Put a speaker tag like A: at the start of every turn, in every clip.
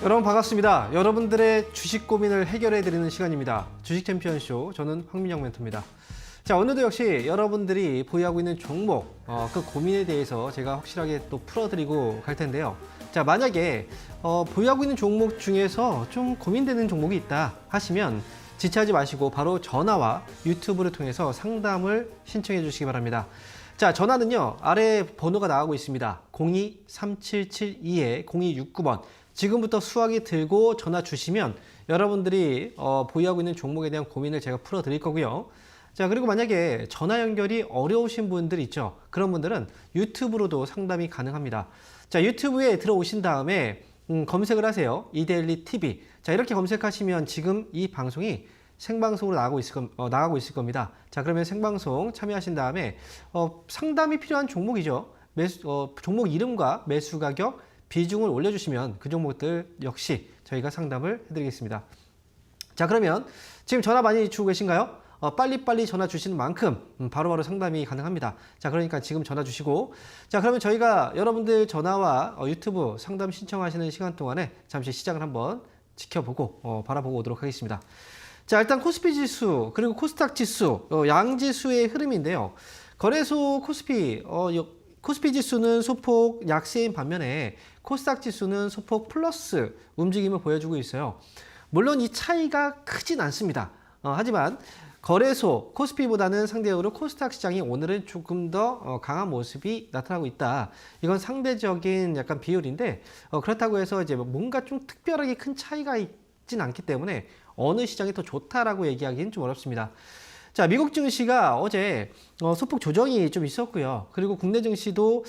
A: 여러분 반갑습니다. 여러분들의 주식 고민을 해결해드리는 시간입니다. 주식 챔피언쇼, 저는 황민영 멘토입니다. 자, 오늘도 역시 여러분들이 보유하고 있는 종목, 그 고민에 대해서 제가 확실하게 또 풀어드리고 갈 텐데요. 자, 만약에 보유하고 있는 종목 중에서 좀 고민되는 종목이 있다 하시면 지체하지 마시고 바로 전화와 유튜브를 통해서 상담을 신청해 주시기 바랍니다. 자, 전화는요, 아래 번호가 나가고 있습니다. 02-3772-0269번. 지금부터 수화기 들고 전화 주시면 여러분들이 보유하고 있는 종목에 대한 고민을 제가 풀어드릴 거고요. 자, 그리고 만약에 전화 연결이 어려우신 분들 있죠. 그런 분들은 유튜브로도 상담이 가능합니다. 자, 유튜브에 들어오신 다음에 검색을 하세요. 이데일리 TV. 자, 이렇게 검색하시면 지금 이 방송이 생방송으로 나가고 있을 겁니다. 자, 그러면 생방송 참여하신 다음에 상담이 필요한 종목이죠. 종목 이름과 매수 가격, 비중을 올려주시면 그 종목들 역시 저희가 상담을 해드리겠습니다. 자, 그러면 지금 전화 많이 주고 계신가요? 빨리빨리 전화 주시는 만큼 바로바로 상담이 가능합니다. 자, 그러니까 지금 전화 주시고, 자, 그러면 저희가 여러분들 전화와 유튜브 상담 신청하시는 시간 동안에 잠시 시장을 한번 지켜보고 바라보고 오도록 하겠습니다. 자, 일단 코스피 지수 그리고 코스닥 지수, 양지수의 흐름인데요. 거래소 코스피 지수는 소폭 약세인 반면에 코스닥 지수는 소폭 플러스 움직임을 보여주고 있어요. 물론 이 차이가 크진 않습니다. 하지만 거래소 코스피보다는 상대적으로 코스닥 시장이 오늘은 조금 더 강한 모습이 나타나고 있다. 이건 상대적인 약간 비율인데 그렇다고 해서 이제 뭔가 좀 특별하게 큰 차이가 있진 않기 때문에 어느 시장이 더 좋다라고 얘기하기는 좀 어렵습니다. 자, 미국 증시가 어제 소폭 조정이 좀 있었고요. 그리고 국내 증시도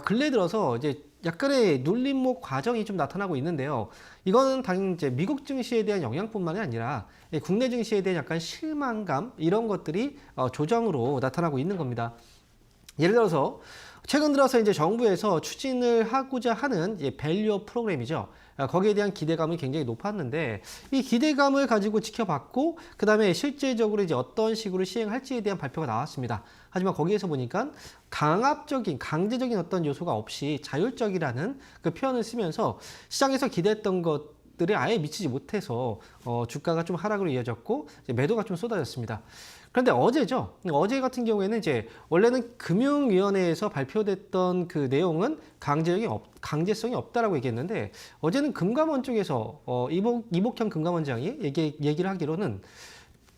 A: 근래 들어서 이제 약간의 눌림목 과정이 좀 나타나고 있는데요. 이거는 당연히 이제 미국 증시에 대한 영향뿐만이 아니라 국내 증시에 대한 약간 실망감 이런 것들이 조정으로 나타나고 있는 겁니다. 예를 들어서 최근 들어서 이제 정부에서 추진을 하고자 하는 밸류업 프로그램이죠. 거기에 대한 기대감이 굉장히 높았는데 이 기대감을 가지고 지켜봤고 그 다음에 실제적으로 이제 어떤 식으로 시행할지에 대한 발표가 나왔습니다. 하지만 거기에서 보니까 강제적인 어떤 요소가 없이 자율적이라는 그 표현을 쓰면서 시장에서 기대했던 것들이 아예 미치지 못해서 주가가 좀 하락으로 이어졌고 매도가 좀 쏟아졌습니다. 그런데 어제죠. 어제 같은 경우에는 이제 원래는 금융위원회에서 발표됐던 그 내용은 강제성이 없다라고 얘기했는데 어제는 금감원 쪽에서 이복현 금감원장이 얘기를 하기로는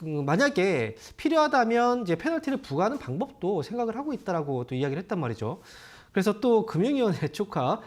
A: 만약에 필요하다면 이제 페널티를 부과하는 방법도 생각을 하고 있다라고 또 이야기를 했단 말이죠. 그래서 또 금융위원회 쪽과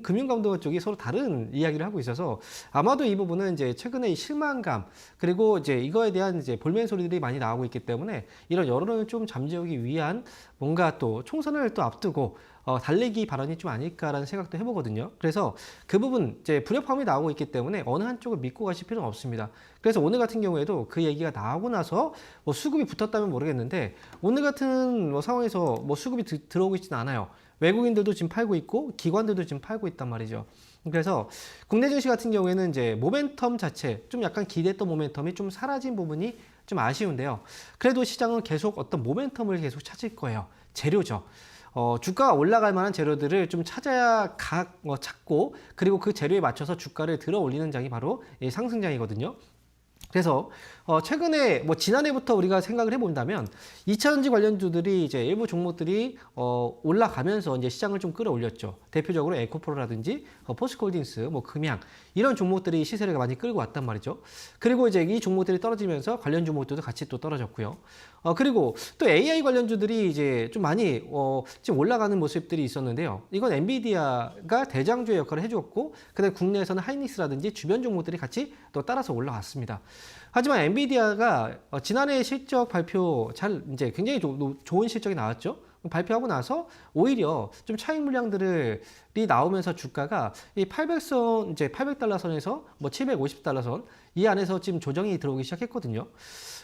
A: 금융감독원 쪽이 서로 다른 이야기를 하고 있어서 아마도 이 부분은 이제 최근에 실망감 그리고 이제 이거에 대한 이제 볼멘 소리들이 많이 나오고 있기 때문에 이런 여론을 좀 잠재우기 위한 뭔가 또 총선을 또 앞두고 달래기 발언이 좀 아닐까라는 생각도 해보거든요. 그래서 그 부분 이제 불협화음이 나오고 있기 때문에 어느 한쪽을 믿고 가실 필요는 없습니다. 그래서 오늘 같은 경우에도 그 얘기가 나오고 나서 뭐 수급이 붙었다면 모르겠는데 오늘 같은 상황에서 뭐 수급이 들어오고 있지는 않아요. 외국인들도 지금 팔고 있고 기관들도 지금 팔고 있단 말이죠. 그래서 국내 증시 같은 경우에는 이제 모멘텀 자체 좀 약간 기대했던 모멘텀이 좀 사라진 부분이 좀 아쉬운데요. 그래도 시장은 계속 어떤 모멘텀을 계속 찾을 거예요. 재료죠. 주가가 올라갈 만한 재료들을 좀 찾고 그리고 그 재료에 맞춰서 주가를 들어 올리는 장이 바로 상승장이거든요. 그래서 최근에 뭐 지난해부터 우리가 생각을 해본다면 2차전지 관련주들이 이제 일부 종목들이 올라가면서 이제 시장을 좀 끌어올렸죠. 대표적으로 에코프로라든지 포스코홀딩스, 뭐 금양 이런 종목들이 시세를 많이 끌고 왔단 말이죠. 그리고 이제 이 종목들이 떨어지면서 관련 종목들도 같이 또 떨어졌고요. 그리고 또 AI 관련주들이 이제 좀 많이 지금 올라가는 모습들이 있었는데요. 이건 엔비디아가 대장주의 역할을 해주었고, 그다음에 국내에서는 하이닉스라든지 주변 종목들이 같이 또 따라서 올라왔습니다. 하지만 엔비디아가 지난해 실적 발표 이제 굉장히 좋은 실적이 나왔죠. 발표하고 나서 오히려 좀 차익 물량들이 나오면서 주가가 이 800달러 선에서 뭐 750달러 선 이 안에서 지금 조정이 들어오기 시작했거든요.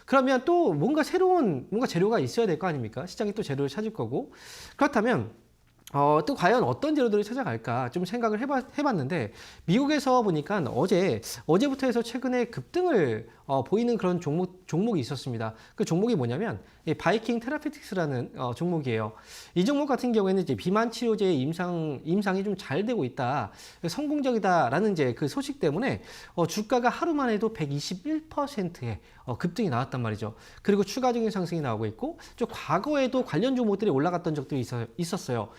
A: 그러면 또 뭔가 새로운 재료가 있어야 될 거 아닙니까? 시장이 또 재료를 찾을 거고. 그렇다면 또 과연 어떤 재료들을 찾아갈까 좀 생각을 해봤는데 미국에서 보니까 어제부터 해서 최근에 급등을 보이는 그런 종목이 있었습니다. 그 종목이 뭐냐면 이 바이킹 테라피틱스라는 종목이에요. 이 종목 같은 경우에는 이제 비만 치료제 임상이 좀 잘 되고 있다, 성공적이다라는 이제 그 소식 때문에 주가가 하루만 해도 121%의 급등이 나왔단 말이죠. 그리고 추가적인 상승이 나오고 있고, 좀 과거에도 관련 종목들이 올라갔던 적들이 있었어요.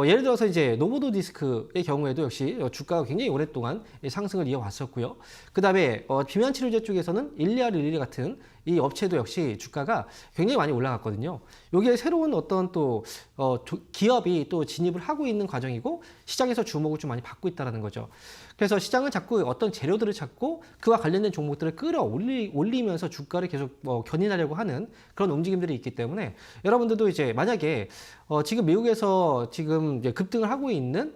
A: 예를 들어서 이제 노보노디스크의 경우에도 역시 주가가 굉장히 오랫동안 상승을 이어왔었고요. 그 다음에 비만 치료제 쪽에서는 일리아릴리 같은 이 업체도 역시 주가가 굉장히 많이 올라갔거든요. 여기에 새로운 어떤 또 기업이 또 진입을 하고 있는 과정이고, 시장에서 주목을 좀 많이 받고 있다는 거죠. 그래서 시장은 자꾸 어떤 재료들을 찾고 그와 관련된 종목들을 끌어올리면서 주가를 계속 견인하려고 하는 그런 움직임들이 있기 때문에, 여러분들도 이제 만약에 지금 미국에서 지금 이제 급등을 하고 있는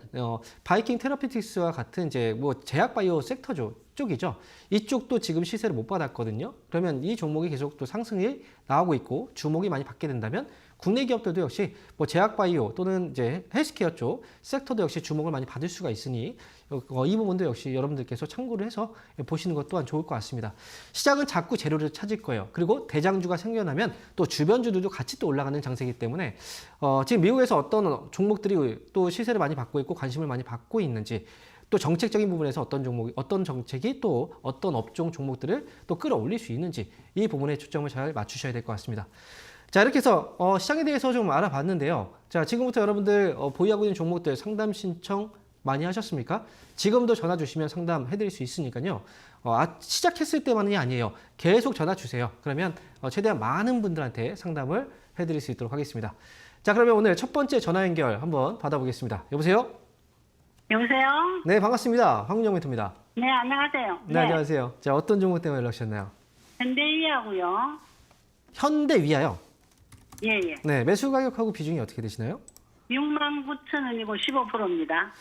A: 바이킹 테라피틱스와 같은 이제 뭐 제약 바이오 섹터 쪽이죠. 이쪽도 지금 시세를 못 받았거든요. 그러면 이 종목이 계속 또 상승이 나오고 있고 주목이 많이 받게 된다면, 국내 기업들도 역시 뭐 제약 바이오 또는 이제 헬스케어 쪽 섹터도 역시 주목을 많이 받을 수가 있으니 이 부분도 역시 여러분들께서 참고를 해서 보시는 것 또한 좋을 것 같습니다. 시장은 자꾸 재료를 찾을 거예요. 그리고 대장주가 생겨나면 또 주변주들도 같이 또 올라가는 장세이기 때문에 지금 미국에서 어떤 종목들이 또 시세를 많이 받고 있고 관심을 많이 받고 있는지, 또 정책적인 부분에서 어떤 정책이 또 어떤 업종 종목들을 또 끌어올릴 수 있는지, 이 부분에 초점을 잘 맞추셔야 될 것 같습니다. 자, 이렇게 해서 시장에 대해서 좀 알아봤는데요. 자, 지금부터 여러분들 보유하고 있는 종목들 상담 신청 많이 하셨습니까? 지금도 전화 주시면 상담해드릴 수 있으니까요. 시작했을 때만이 아니에요. 계속 전화 주세요. 그러면 최대한 많은 분들한테 상담을 해드릴 수 있도록 하겠습니다. 자, 그러면 오늘 첫 번째 전화 연결 한번 받아보겠습니다. 여보세요?
B: 여보세요?
A: 네, 반갑습니다. 황운영 멘토입니다.
B: 네, 안녕하세요.
A: 네, 안녕하세요. 자, 어떤 종목 때문에 연락 주셨나요?
B: 현대위하고요.
A: 현대위아요?
B: 예, 예.
A: 네, 매수 가격하고 비중이 어떻게 되시나요?
B: 69,000원이고 15%입니다.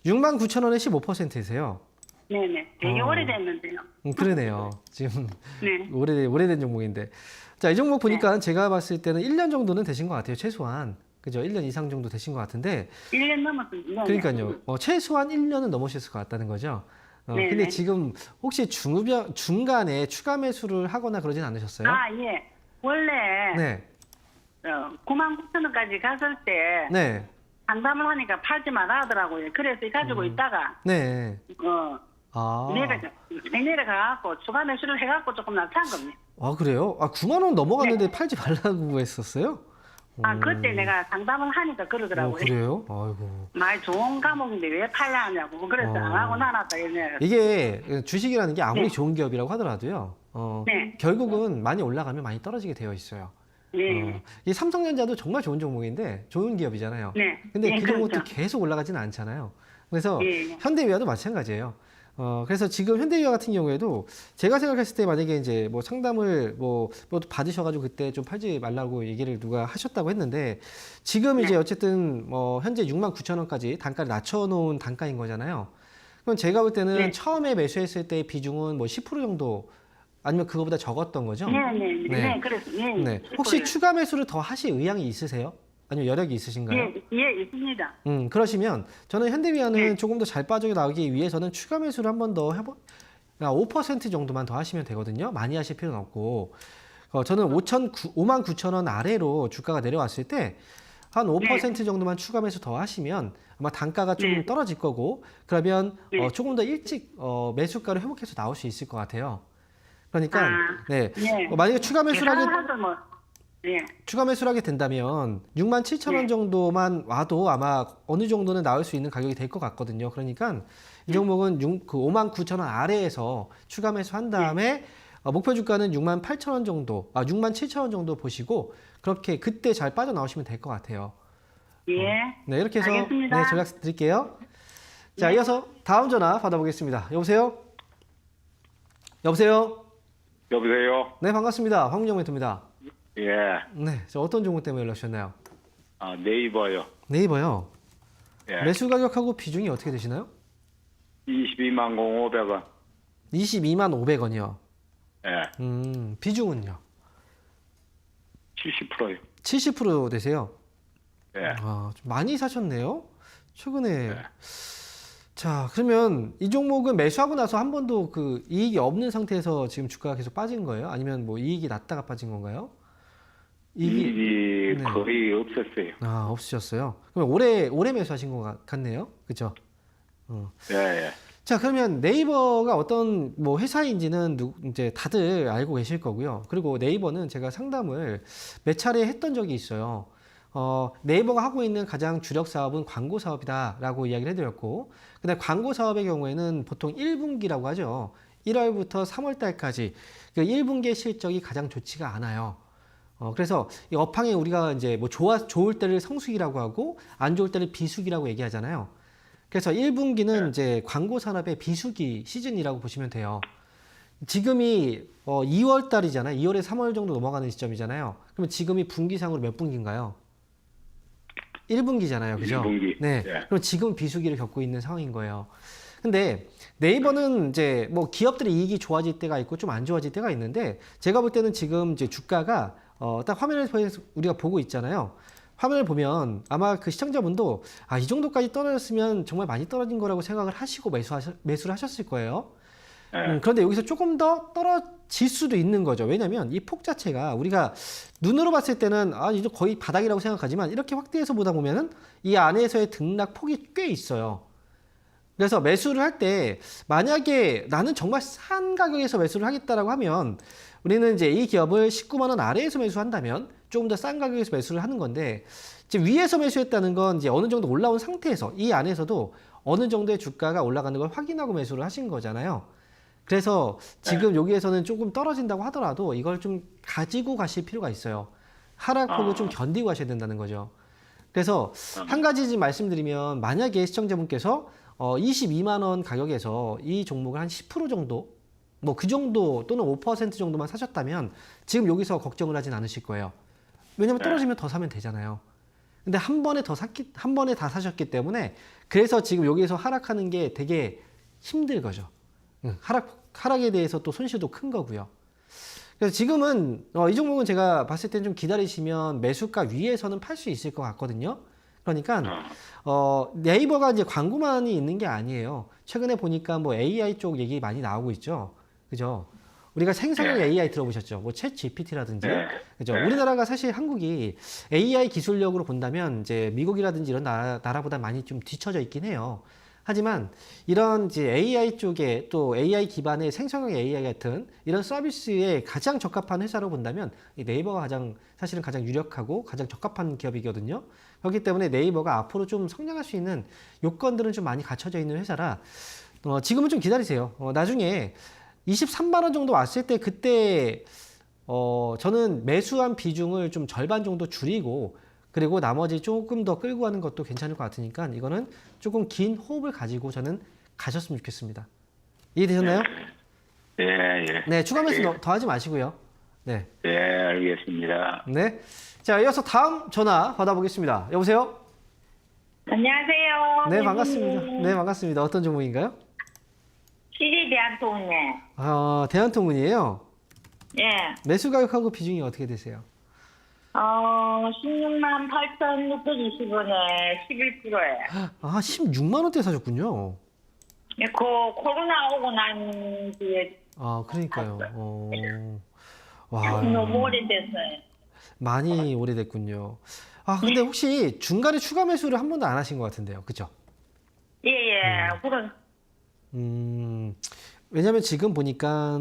A: 69,000원에 15%이세요?
B: 네네. 되게 오래됐는데요.
A: 그러네요. 지금
B: 네.
A: 오래된 종목인데. 자, 이 종목 보니까 제가 봤을 때는 1년 정도는 되신 것 같아요. 최소한. 그죠? 1년 이상 정도 되신 것 같은데.
B: 1년 넘었습니다.
A: 그러니까요. 최소한 1년은 넘으셨을 것 같다는 거죠.
B: 네네.
A: 근데 지금 혹시 중간에 추가 매수를 하거나 그러진 않으셨어요?
B: 아, 예. 원래
A: 네.
B: 99,000원까지 갔을 때
A: 네.
B: 상담을 하니까 팔지 마라 하더라고요. 그래서 가지고 있다가
A: 네. 아.
B: 내려가갖고 추가 매수를 해갖고 조금 낮춘 겁니다.
A: 아, 그래요? 9만 원 넘어갔는데 팔지 말라고 했었어요?
B: 그때 내가 상담을 하니까 그러더라고요.
A: 그래요? 아이고.
B: 말 좋은 과목인데 왜 팔라 하냐고. 그래서 안 하고 나눴다 이러네.
A: 이게 주식이라는 게 아무리
B: 네.
A: 좋은 기업이라고 하더라도요.
B: 네.
A: 결국은 많이 올라가면 많이 떨어지게 되어 있어요.
B: 네.
A: 이 삼성전자도 정말 좋은 종목인데 좋은 기업이잖아요.
B: 네.
A: 근데
B: 네,
A: 그 종목도
B: 그렇죠.
A: 계속 올라가지는 않잖아요. 그래서
B: 예.
A: 현대위아도 마찬가지예요. 그래서 지금 현대위아 같은 경우에도 제가 생각했을 때 만약에 이제 뭐 상담을 뭐 받으셔가지고 그때 좀 팔지 말라고 얘기를 누가 하셨다고 했는데, 지금 이제 어쨌든 현재 69,000원까지 단가를 낮춰놓은 단가인 거잖아요. 그럼 제가 볼 때는
B: 네.
A: 처음에 매수했을 때 비중은 뭐 10% 정도 아니면 그거보다 적었던 거죠?
B: 네, 그래서
A: 네. 혹시 추가 매수를 더 하실 의향이 있으세요? 아니면 여력이 있으신가요?
B: 예, 있습니다.
A: 그러시면 저는 현대위아는
B: 네.
A: 조금 더 잘 빠져나오기 위해서는 추가 매수를 한 번 더 5% 정도만 더 하시면 되거든요. 많이 하실 필요는 없고, 저는 59,000원 아래로 주가가 내려왔을 때 한 5% 정도만 추가 매수 더 하시면 아마 단가가 좀 떨어질 거고, 그러면 조금 더 일찍 매수가를 회복해서 나올 수 있을 것 같아요. 그러니까 네. 만약에 추가 매수를 하게 된다면 67,000원 정도만 와도 아마 어느 정도는 나올 수 있는 가격이 될 것 같거든요. 그러니까 이 종목은 59,000원 아래에서 추가 매수한 다음에 목표 주가는 68,000원 정도, 67,000원 정도 보시고 그렇게 그때 잘 빠져나오시면 될 것 같아요. 네, 이렇게 해서
B: 알겠습니다.
A: 네, 전략 드릴게요. 자, 이어서 다음 전화 받아보겠습니다. 여보세요? 여보세요?
C: 여보세요?
A: 네, 반갑습니다. 황운영 멘토입니다.
C: 예.
A: 네, 저 어떤 종목 때문에 연락 주셨나요?
C: 네이버요.
A: 네이버요.
C: 예.
A: 매수 가격하고 비중이 어떻게 되시나요?
C: 22만 500원.
A: 22만 500원이요.
C: 예.
A: 비중은요?
C: 70%요.
A: 70% 되세요.
C: 예.
A: 좀 많이 사셨네요. 최근에.
C: 네.
A: 자, 그러면 이 종목은 매수하고 나서 한 번도 그 이익이 없는 상태에서 지금 주가가 계속 빠진 거예요? 아니면 뭐 이익이 났다가 빠진 건가요?
C: 이익이
A: 네.
C: 거의 없었어요.
A: 없으셨어요. 그럼 올해 매수하신 것 같네요. 그죠?
C: 예, 예.
A: 자, 그러면 네이버가 어떤 뭐 회사인지는 이제 다들 알고 계실 거고요. 그리고 네이버는 제가 상담을 몇 차례 했던 적이 있어요. 네이버가 하고 있는 가장 주력 사업은 광고 사업이다라고 이야기를 해드렸고, 근데 광고 사업의 경우에는 보통 1분기라고 하죠. 1월부터 3월 달까지 그 1분기의 실적이 가장 좋지가 않아요. 그래서 이 업황에 우리가 이제 뭐 좋을 때를 성수기라고 하고 안 좋을 때를 비수기라고 얘기하잖아요. 그래서 1분기는 이제 광고 산업의 비수기 시즌이라고 보시면 돼요. 지금이 2월 달이잖아요. 2월에 3월 정도 넘어가는 시점이잖아요. 그러면 지금이 분기상으로 몇 분기인가요? 1분기잖아요. 그죠?
C: 1분기.
A: 네.
C: 예.
A: 그럼 지금 비수기를 겪고 있는 상황인 거예요. 근데 네이버는 이제 뭐 기업들의 이익이 좋아질 때가 있고 좀 안 좋아질 때가 있는데 제가 볼 때는 지금 이제 주가가 딱 화면을 우리가 보고 있잖아요. 화면을 보면 아마 그 시청자분도 이 정도까지 떨어졌으면 정말 많이 떨어진 거라고 생각을 하시고 매수를 하셨을 거예요.
C: 예.
A: 그런데 여기서 조금 더 떨어질 수도 있는 거죠. 왜냐하면 이 폭 자체가 우리가 눈으로 봤을 때는 이제 거의 바닥이라고 생각하지만 이렇게 확대해서 보다 보면은 이 안에서의 등락 폭이 꽤 있어요. 그래서 매수를 할 때 만약에 나는 정말 싼 가격에서 매수를 하겠다라고 하면 우리는 이제 이 기업을 19만 원 아래에서 매수한다면 조금 더 싼 가격에서 매수를 하는 건데 이제 위에서 매수했다는 건 이제 어느 정도 올라온 상태에서 이 안에서도 어느 정도의 주가가 올라가는 걸 확인하고 매수를 하신 거잖아요. 그래서 지금 여기에서는 조금 떨어진다고 하더라도 이걸 좀 가지고 가실 필요가 있어요. 하락폭을 좀 견디고 가셔야 된다는 거죠. 그래서 한 가지 좀 말씀드리면 만약에 시청자분께서 22만 원 가격에서 이 종목을 한 10% 정도 뭐 그 정도 또는 5% 정도만 사셨다면 지금 여기서 걱정을 하진 않으실 거예요. 왜냐면 떨어지면 더 사면 되잖아요. 근데 한 번에 다 사셨기 때문에 그래서 지금 여기서 하락하는 게 되게 힘들 거죠. 하락에 대해서 또 손실도 큰 거고요. 그래서 지금은 이 종목은 제가 봤을 땐 좀 기다리시면 매수가 위에서는 팔 수 있을 것 같거든요. 그러니까 네이버가 이제 광고만이 있는 게 아니에요. 최근에 보니까 뭐 AI 쪽 얘기 많이 나오고 있죠. 그죠? 우리가 생성형 AI 들어보셨죠? 뭐 챗 GPT라든지. 그죠? 우리나라가 사실 한국이 AI 기술력으로 본다면 이제 미국이라든지 이런 나라보다 많이 좀 뒤처져 있긴 해요. 하지만 이런 이제 AI 쪽에 또 AI 기반의 생성형 AI 같은 이런 서비스에 가장 적합한 회사로 본다면 이 네이버가 사실은 가장 유력하고 가장 적합한 기업이거든요. 그렇기 때문에 네이버가 앞으로 좀 성장할 수 있는 요건들은 좀 많이 갖춰져 있는 회사라 지금은 좀 기다리세요. 나중에 23만 원 정도 왔을 때 그때 저는 매수한 비중을 좀 절반 정도 줄이고 그리고 나머지 조금 더 끌고 가는 것도 괜찮을 것 같으니까 이거는 조금 긴 호흡을 가지고 저는 가셨으면 좋겠습니다. 이해되셨나요?
C: 예, 예.
A: 네, 추가 매수 더 하지 마시고요. 네.
C: 예, 알겠습니다.
A: 네. 자, 이어서 다음 전화 받아보겠습니다. 여보세요?
B: 안녕하세요.
A: 네, 반갑습니다. 네, 반갑습니다. 어떤 종목인가요?
B: CJ대한통운에.
A: 대한통운이에요.
B: 예.
A: 매수 가격하고 비중이 어떻게 되세요?
B: 16만 8,620원에 11%예요.
A: 16만 원대 사셨군요.
B: 코로나 오고 난 뒤에
A: 그러니까요. 와,
B: 너무 오래됐어요.
A: 많이 오래됐군요. 근데 혹시 중간에 추가 매수를 한 번도 안 하신 것 같은데요. 그죠?
B: 예. 그런.
A: 왜냐면 지금 보니까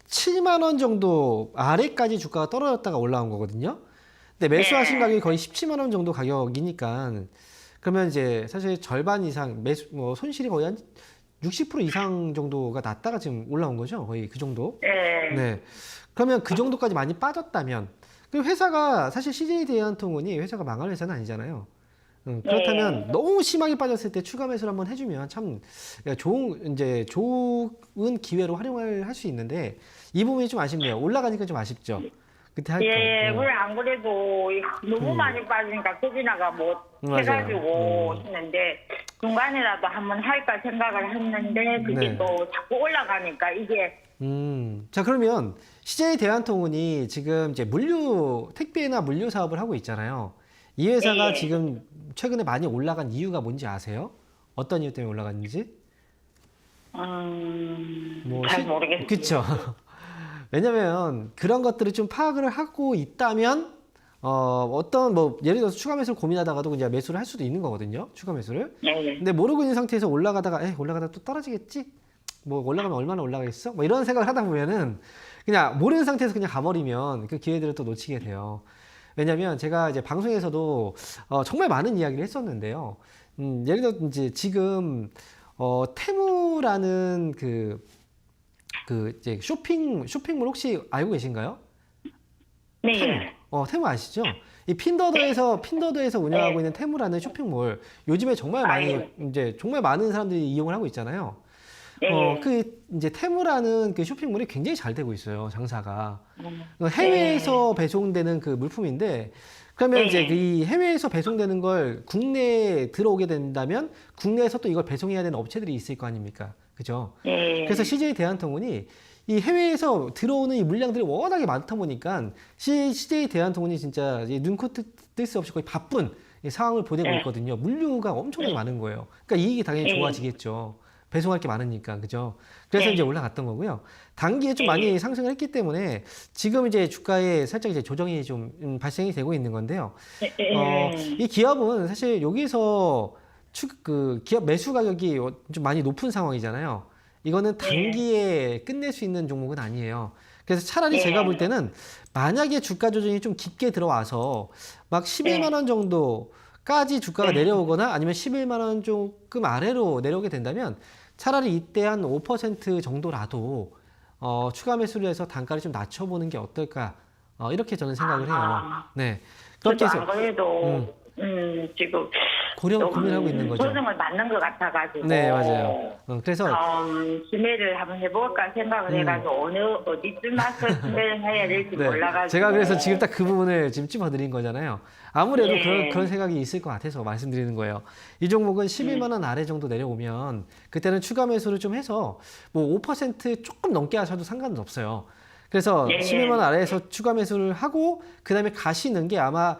A: 7만 원 정도 아래까지 주가가 떨어졌다가 올라온 거거든요. 근데 매수하신 가격이 거의 17만 원 정도 가격이니까 그러면 이제 사실 절반 이상 손실이 거의 한 60% 이상 정도가 났다가 지금 올라온 거죠. 거의 그 정도.
B: 예.
A: 네. 그러면 그 정도까지 많이 빠졌다면 그 회사가 사실 CJ대한통운이 회사가 망할 회사는 아니잖아요. 그렇다면 너무 심하게 빠졌을 때 추가 매수를 한번 해주면 참 좋은 기회로 활용을 할 수 있는데 이 부분이 좀 아쉽네요. 올라가니까 좀 아쉽죠. 그때 할 거.
B: 예, 그래 안 그래도 너무 많이 빠지니까 거기다가 뭐
A: 맞아요.
B: 해가지고 했는데 중간에라도 한번 할까 생각을 했는데 그게
A: 네.
B: 또 자꾸 올라가니까 이게
A: 자, 그러면 CJ 대한통운이 지금 이제 택배나 물류 사업을 하고 있잖아요. 이 회사가
B: 네.
A: 지금 최근에 많이 올라간 이유가 뭔지 아세요? 어떤 이유 때문에 올라갔는지?
B: 잘 모르겠어요.
A: 그쵸. 왜냐면 그런 것들을 좀 파악을 하고 있다면 어떤 뭐 예를 들어서 추가 매수를 고민하다가도 그냥 매수를 할 수도 있는 거거든요. 추가 매수를.
B: 네.
A: 근데 모르고 있는 상태에서 올라가다가 올라가다 또 떨어지겠지? 뭐 올라가면 얼마나 올라가겠어? 뭐 이런 생각을 하다 보면은 그냥 모르는 상태에서 그냥 가버리면 그 기회들을 또 놓치게 돼요. 왜냐면 제가 이제 방송에서도 정말 많은 이야기를 했었는데요. 예를 들어 이제 지금 테무라는 그 이제 쇼핑몰 혹시 알고 계신가요?
B: 네.
A: 테무 아시죠? 이 핀더더에서 운영하고 있는 테무라는 쇼핑몰 요즘에 정말 많이 이제 정말 많은 사람들이 이용을 하고 있잖아요.
B: 네.
A: 그 이제 테무라는 그 쇼핑몰이 굉장히 잘 되고 있어요, 장사가. 해외에서 배송되는 그 물품인데 그러면 이제 이 해외에서 배송되는 걸 국내에 들어오게 된다면 국내에서 또 이걸 배송해야 되는 업체들이 있을 거 아닙니까? 그죠?
B: 네.
A: 그래서 CJ 대한통운이 이 해외에서 들어오는 이 물량들이 워낙에 많다 보니까 CJ 대한통운이 진짜 눈코 뜰 수 없이 거의 바쁜 이 상황을 보내고 있거든요. 물류가 엄청나게 많은 거예요. 그러니까 이익이 당연히 좋아지겠죠. 배송할 게 많으니까, 그죠? 그래서 이제 올라갔던 거고요. 단기에 좀 많이 상승을 했기 때문에 지금 이제 주가에 살짝 이제 조정이 좀 발생이 되고 있는 건데요. 이 기업은 사실 여기서 기업 매수 가격이 좀 많이 높은 상황이잖아요. 이거는 단기에 끝낼 수 있는 종목은 아니에요. 그래서 차라리 제가 볼 때는 만약에 주가 조정이 좀 깊게 들어와서 막 11만 원 정도까지 주가가 내려오거나 아니면 11만 원 조금 아래로 내려오게 된다면 차라리 이때 한 5% 정도라도 추가 매수를 해서 단가를 좀 낮춰보는 게 어떨까 이렇게 저는 생각을 해요. 네. 그렇게 해서
B: 안 그래도 지금
A: 고민하고 있는 거죠.
B: 조정을 맞는 것 같아가지고.
A: 네, 맞아요. 그래서
B: 지매를 한번 해볼까 생각을 해가지고 어디쯤 와서 지매를 해야 될지 몰라가지고.
A: 제가 그래서 지금 딱 그 부분을 지금 찝어드린 거잖아요. 아무래도 그런 생각이 있을 것 같아서 말씀드리는 거예요. 이 종목은 11만 원 아래 정도 내려오면 그때는 추가 매수를 좀 해서 뭐 5% 조금 넘게 하셔도 상관은 없어요. 그래서 11만 원 아래에서 추가 매수를 하고 그 다음에 가시는 게 아마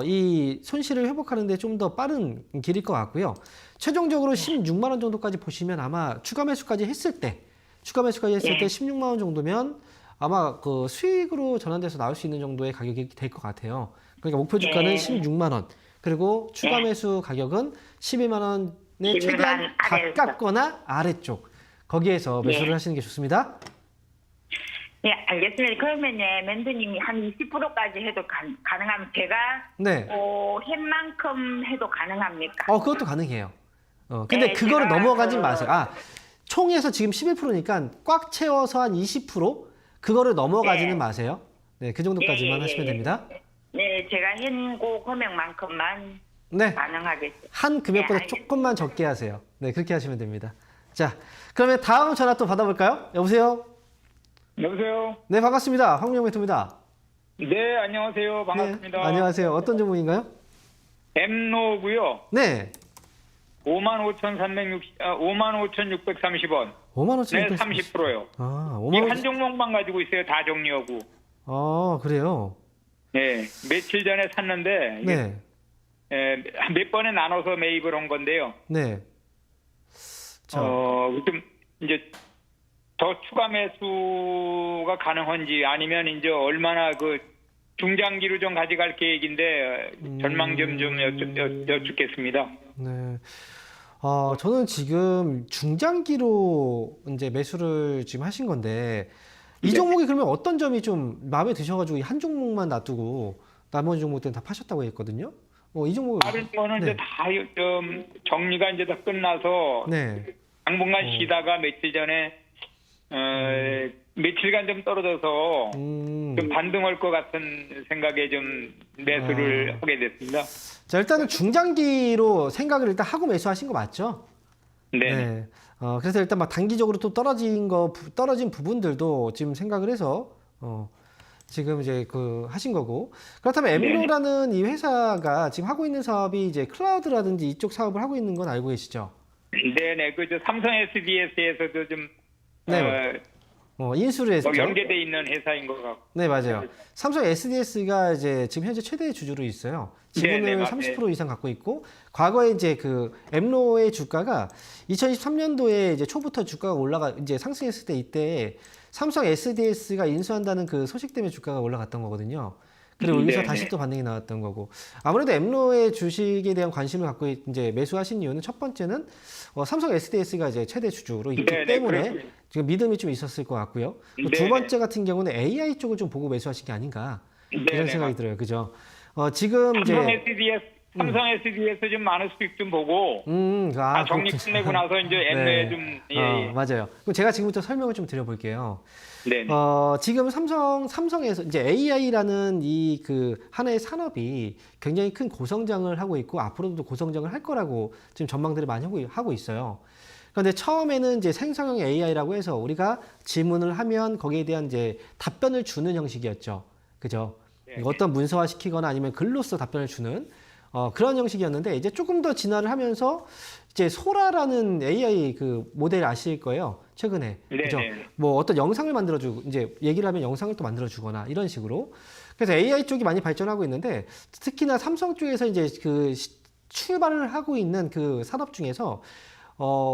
A: 이 손실을 회복하는 데 좀 더 빠른 길일 것 같고요. 최종적으로 16만 원 정도까지 보시면 아마 추가 매수까지 했을 때 16만 원 정도면 아마 그 수익으로 전환돼서 나올 수 있는 정도의 가격이 될 것 같아요. 그러니까 목표 주가는 16만 원 그리고 추가 매수 가격은 11만 원에 최대한 가깝거나 아래쪽 거기에서 매수를 하시는 게 좋습니다.
B: 네, 알겠습니다. 그러면 멘토님이 한 20%까지 해도 가능하면 제가 한 만큼 해도 가능합니까?
A: 그것도 가능해요. 근데 그거를 넘어가지 마세요. 총에서 지금 11%니까 꽉 채워서 한 20% 그거를 넘어가지는 마세요. 네, 그 정도까지만 하시면 됩니다.
B: 네, 제가 현고 금액만큼만 가능하겠습니다.
A: 한 금액보다 조금만 적게 하세요. 네, 그렇게 하시면 됩니다. 자, 그러면 다음 전화 또 받아볼까요? 여보세요?
C: 여보세요?
A: 네, 반갑습니다. 황민영 멘토입니다.
C: 네, 안녕하세요. 반갑습니다.
A: 네, 안녕하세요. 어떤 종목인가요?
C: 엠노고요.
A: 네.
C: 55,630원.
A: 55,630원.
C: 네, 30%요. 이 한 종목만 가지고 있어요. 다 정리하고.
A: 그래요?
C: 네, 며칠 전에 샀는데 몇 번에 나눠서 매입을 한 건데요.
A: 네.
C: 좀 이제 더 추가 매수가 가능한지 아니면 이제 얼마나 그 중장기로 좀 가져갈 계획인데 전망 좀 여쭙겠습니다.
A: 네. 저는 지금 중장기로 이제 매수를 지금 하신 건데 이 종목이 그러면 어떤 점이 좀 마음에 드셔가지고 이 한 종목만 놔두고 나머지 종목들은 다 파셨다고 했거든요. 이 종목
C: 다른 거는 이제 다 좀 정리가 이제 다 끝나서 당분간 쉬다가 며칠 전에 며칠간 좀 떨어져서 좀 반등할 것 같은 생각에 좀 매수를 하게 됐습니다.
A: 자, 일단은 중장기로 생각을 일단 하고 매수하신 거 맞죠?
C: 네.
A: 그래서 일단 막 단기적으로 또 떨어진 부분들도 지금 생각을 해서 지금 이제 하신 거고. 그렇다면 엠로라는 이 회사가 지금 하고 있는 사업이 이제 클라우드라든지 이쪽 사업을 하고 있는 건 알고 계시죠?
C: 네네. 그 삼성 SDS에서도 좀
A: 인수를 했죠.
C: 연계돼 있는 회사인 것 같고.
A: 네, 맞아요. 삼성 SDS가 이제 지금 현재 최대 주주로 있어요. 지분을
C: 네, 네,
A: 30% 이상 갖고 있고, 과거에 이제 그 엠로의 주가가 2023년도에 이제 초부터 주가가 이제 상승했을 때 이때 삼성 SDS가 인수한다는 그 소식 때문에 주가가 올라갔던 거거든요. 그리고 여기서
C: 네,
A: 다시
C: 네.
A: 또 반등이 나왔던 거고, 아무래도 엠로의 주식에 대한 관심을 갖고 이제 매수하신 이유는 첫 번째는 삼성 SDS가 이제 최대 주주로 있기
C: 네, 네,
A: 때문에
C: 그렇군요.
A: 지금 믿음이 좀 있었을 것 같고요. 또
C: 네,
A: 두 번째 같은 경우는 AI 쪽을 좀 보고 매수하신 게 아닌가
C: 네,
A: 이런
C: 네,
A: 생각이 들어요. 그죠? 지금
C: 삼성
A: 이제
C: 삼성 SDS 좀 많은 수익 좀 보고 정리
A: 그렇군요.
C: 끝내고 나서 이제 엠로에 좀
A: 맞아요. 그럼 제가 지금부터 설명을 좀 드려볼게요.
C: 네.
A: 지금 삼성에서 이제 AI라는 이 그 하나의 산업이 굉장히 큰 고성장을 하고 있고 앞으로도 고성장을 할 거라고 지금 전망들을 많이 하고 있어요. 그런데 처음에는 이제 생성형 AI라고 해서 우리가 질문을 하면 거기에 대한 이제 답변을 주는 형식이었죠. 그죠?
C: 네.
A: 어떤 문서화 시키거나 아니면 글로써 답변을 주는 그런 형식이었는데 이제 조금 더 진화를 하면서 이제 소라라는 AI 그 모델 아실 거예요. 최근에.
C: 네,
A: 그죠?
C: 네.
A: 뭐 어떤 영상을 만들어주고 이제 얘기를 하면 영상을 또 만들어주거나 이런 식으로. 그래서 AI 쪽이 많이 발전하고 있는데 특히나 삼성 쪽에서 이제 그 출발을 하고 있는 그 산업 중에서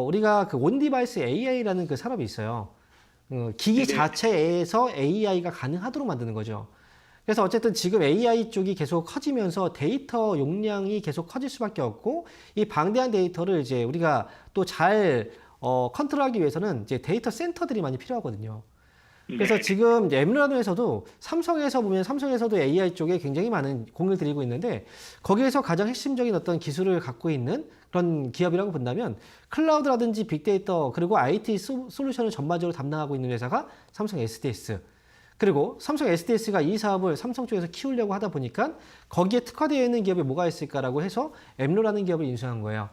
A: 우리가 그 온디바이스 AI라는 그 산업이 있어요. 기기
C: 네.
A: 자체에서 AI가 가능하도록 만드는 거죠. 그래서 어쨌든 지금 AI 쪽이 계속 커지면서 데이터 용량이 계속 커질 수밖에 없고 이 방대한 데이터를 이제 우리가 또 잘 컨트롤하기 위해서는 이제 데이터 센터들이 많이 필요하거든요. 그래서
C: 네.
A: 지금 엠라노에서도 삼성에서 보면 삼성에서도 AI 쪽에 굉장히 많은 공을 들이고 있는데 거기에서 가장 핵심적인 어떤 기술을 갖고 있는 그런 기업이라고 본다면 클라우드라든지 빅데이터 그리고 IT 솔루션을 전반적으로 담당하고 있는 회사가 삼성 SDS. 그리고 삼성 SDS가 이 사업을 삼성 쪽에서 키우려고 하다 보니까 거기에 특화되어 있는 기업이 뭐가 있을까라고 해서 엠로라는 기업을 인수한 거예요.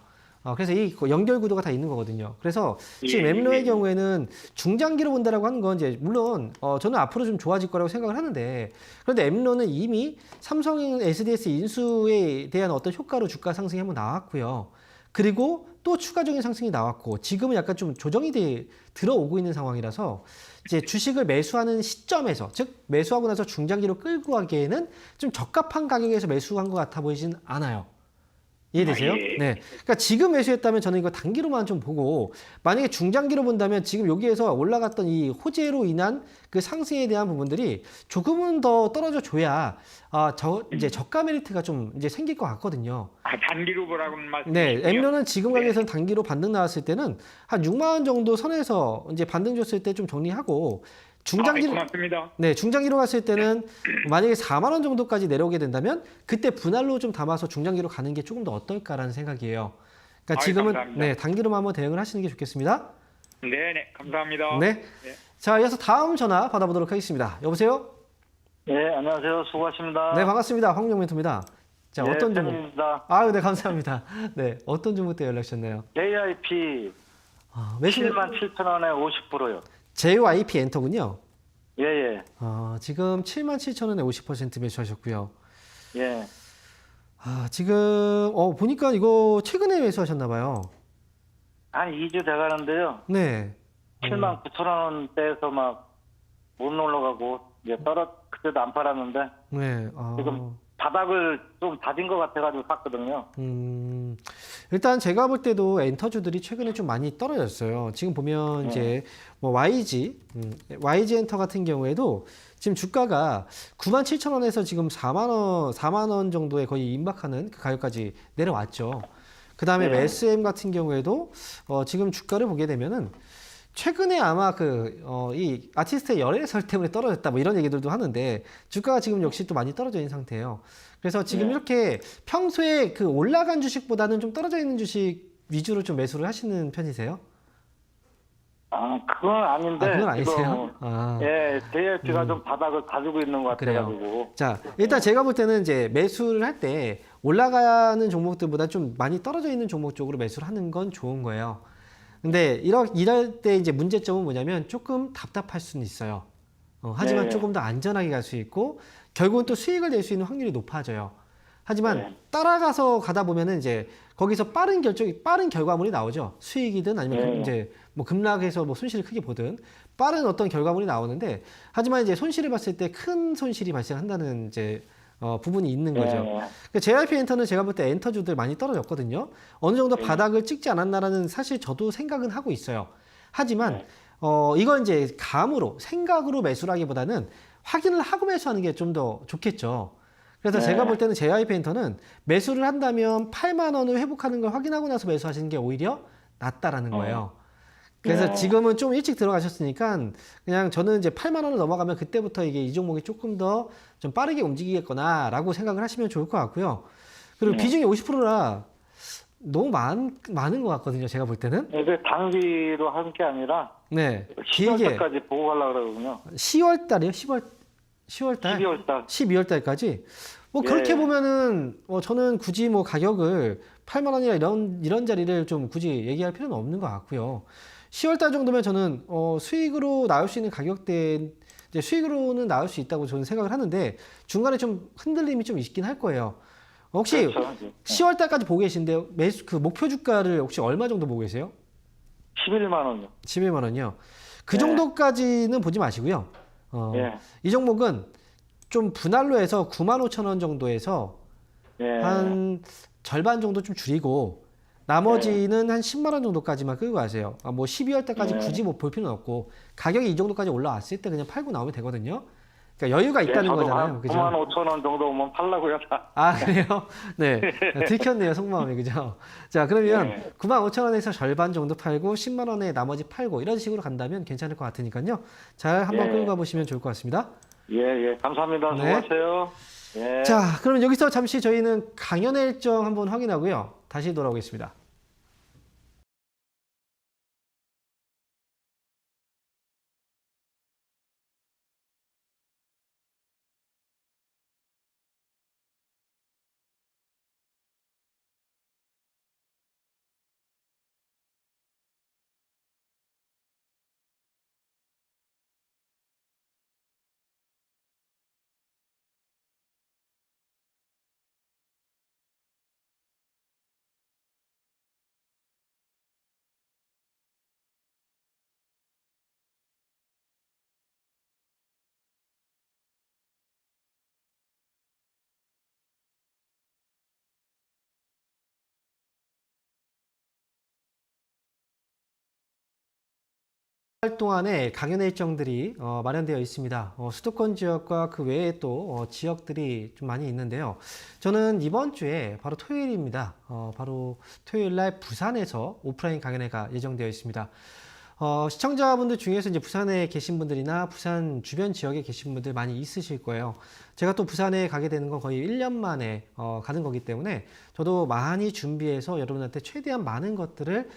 A: 그래서 이 연결 구도가 다 있는 거거든요. 그래서 지금 엠로의 경우에는 중장기로 본다라고 하는 건 이제 물론 저는 앞으로 좀 좋아질 거라고 생각을 하는데 그런데 엠로는 이미 삼성 SDS 인수에 대한 어떤 효과로 주가 상승이 한번 나왔고요. 그리고 또 추가적인 상승이 나왔고 지금은 약간 좀 조정이 들어오고 있는 상황이라서 이제 주식을 매수하는 시점에서 즉 매수하고 나서 중장기로 끌고 가기에는 좀 적합한 가격에서 매수한 것 같아 보이진 않아요. 이해되세요?
C: 예.
A: 네. 그러니까 지금 매수했다면 저는 이거 단기로만 좀 보고 만약에 중장기로 본다면 지금 여기에서 올라갔던 이 호재로 인한 그 상승에 대한 부분들이 조금은 더 떨어져 줘야 이제 저가 메리트가 좀 이제 생길 것 같거든요.
C: 단기로 보라고 말씀이시군요.
A: 네, 엠로는 지금 가격에서는 단기로 반등 나왔을 때는 한 6만 원 정도 선에서 이제 반등 줬을 때 좀 정리하고 중장기로
C: 고맙습니다.
A: 네, 중장기로 갔을 때는 만약에 4만 원 정도까지 내려오게 된다면 그때 분할로 좀 담아서 중장기로 가는 게 조금 더 어떨까라는 생각이에요. 그러니까 지금은
C: 감사합니다.
A: 네, 단기로만 한번 대응을 하시는 게 좋겠습니다.
C: 네, 감사합니다.
A: 네. 자, 이어서 다음 전화 받아보도록 하겠습니다. 여보세요?
D: 네, 안녕하세요. 수고하십니다.
A: 네, 반갑습니다. 황영 멘토입니다. 자,
D: 네,
A: 어떤 종목?
D: 팬입니다.
A: 네, 감사합니다. 네, 어떤 종목 때 연락 주셨나요?
D: JIP
A: 매수
D: 77,000원에 50%요.
A: JYP 엔터군요.
D: 예, 예.
A: 지금 77,000원에 50% 매수하셨고요.
D: 예.
A: 지금 보니까 이거 최근에 매수하셨나 봐요.
D: 한 2주 돼가는데요.
A: 네.
D: 79,000원대에서 막 못 올라가고 이제 그때도 안 팔았는데
A: 네.
D: 지금 바닥을 좀 다진 것 같아가지고 샀거든요.
A: 일단 제가 볼 때도 엔터주들이 최근에 좀 많이 떨어졌어요. 지금 보면 이제 뭐 YG 엔터 같은 경우에도 지금 주가가 97,000원에서 지금 4만 원 정도에 거의 임박하는 그 가격까지 내려왔죠. 그 다음에
D: 네.
A: SM 같은 경우에도 지금 주가를 보게 되면은 최근에 아마 이 아티스트의 열애설 때문에 떨어졌다 뭐 이런 얘기들도 하는데 주가가 지금 역시 또 많이 떨어져 있는 상태예요. 그래서 지금 이렇게 평소에 그 올라간 주식보다는 좀 떨어져 있는 주식 위주로 좀 매수를 하시는 편이세요?
D: 그건 아닌데.
A: 그건 아니세요?
D: 예, JIP가 좀 바닥을 가지고 있는 것 같아가지고.
A: 그래요. 자, 일단 제가 볼 때는 이제 매수를 할 때 올라가는 종목들보다 좀 많이 떨어져 있는 종목 쪽으로 매수를 하는 건 좋은 거예요. 근데 이럴 때 이제 문제점은 뭐냐면 조금 답답할 수는 있어요. 하지만
D: 네.
A: 조금 더 안전하게 갈 수 있고 결국은 또 수익을 낼 수 있는 확률이 높아져요. 하지만
D: 네.
A: 따라가서 가다 보면은 이제 거기서 빠른 결과물이 나오죠. 수익이든 아니면
D: 네.
A: 이제 뭐 급락해서 뭐 손실을 크게 보든 빠른 어떤 결과물이 나오는데, 하지만 이제 손실을 봤을 때 큰 손실이 발생한다는 이제 부분이 있는 거죠.
D: 네.
A: 그러니까 JYP 엔터는 제가 볼 때 엔터주들 많이 떨어졌거든요. 어느 정도
D: 네.
A: 바닥을 찍지 않았나라는 사실 저도 생각은 하고 있어요. 하지만
D: 네.
A: 이건 이제 감으로 생각으로 매수라기보다는 확인을 하고 매수하는 게 좀 더 좋겠죠. 그래서
D: 네.
A: 제가 볼 때는 JYP 엔터는 매수를 한다면 8만 원을 회복하는 걸 확인하고 나서 매수하시는 게 오히려 낫다라는 거예요. 그래서
D: 네.
A: 지금은 좀 일찍 들어가셨으니까 그냥 저는 이제 8만 원을 넘어가면 그때부터 이게 이 종목이 조금 더 좀 빠르게 움직이겠거나라고 생각을 하시면 좋을 것 같고요. 그리고
D: 네.
A: 비중이 50%라 너무 많은 것 같거든요. 제가 볼 때는.
D: 이게 단기로 한 게 아니라
A: 네.
D: 10월
A: 길게
D: 달까지 보고 가려고 그러거든요.
A: 10월 달이요? 10월 달?
D: 12월 달.
A: 12월 달까지? 뭐
D: 예.
A: 그렇게 보면은 저는 굳이 뭐 가격을 8만 원이나 이런 자리를 좀 굳이 얘기할 필요는 없는 것 같고요. 10월 달 정도면 저는 수익으로 나올 수 있는 가격대, 이제 수익으로는 나올 수 있다고 저는 생각을 하는데, 중간에 좀 흔들림이 좀 있긴 할 거예요. 혹시
D: 그렇죠. 네.
A: 10월 달까지 보고 계신데 그 목표 주가를 혹시 얼마 정도 보고 계세요?
D: 11만 원요.
A: 11만 원이요. 그
D: 네.
A: 정도까지는 보지 마시고요.
D: 예.
A: 이 종목은 좀 분할로 해서 9만 5천 원 정도에서
D: 예.
A: 한 절반 정도 좀 줄이고 나머지는 한 10만 원 정도까지만 끌고 가세요. 뭐 12월 때까지
D: 네.
A: 굳이 뭐 볼 필요는 없고, 가격이 이 정도까지 올라왔을 때 그냥 팔고 나오면 되거든요. 그러니까 여유가 있다는
D: 저도
A: 거잖아요.
D: 한
A: 그죠?
D: 9만 5천 원 정도 오면 팔라고요. 다.
A: 아, 그래요? 네. 들켰네요, 속마음이. 그죠? 자, 그러면
D: 네.
A: 9만 5천 원에서 절반 정도 팔고 10만 원에 나머지 팔고 이런 식으로 간다면 괜찮을 것 같으니까요. 잘 한번
D: 예.
A: 끌고 가보시면 좋을 것 같습니다.
D: 예, 예. 감사합니다.
A: 네.
D: 수고하세요. 예.
A: 자, 그러면 여기서 잠시 저희는 강연의 일정 한번 확인하고요. 다시 돌아오겠습니다. 달 동안에 강연의 일정들이 마련되어 있습니다. 수도권 지역과 그 외에 또 지역들이 좀 많이 있는데요. 저는 이번 주에 바로 토요일입니다. 바로 토요일 날 부산에서 오프라인 강연회가 예정되어 있습니다. 시청자분들 중에서 이제 부산에 계신 분들이나 부산 주변 지역에 계신 분들 많이 있으실 거예요. 제가 또 부산에 가게 되는 건 거의 1년 만에 가는 거기 때문에 저도 많이 준비해서 여러분한테 최대한 많은 것들을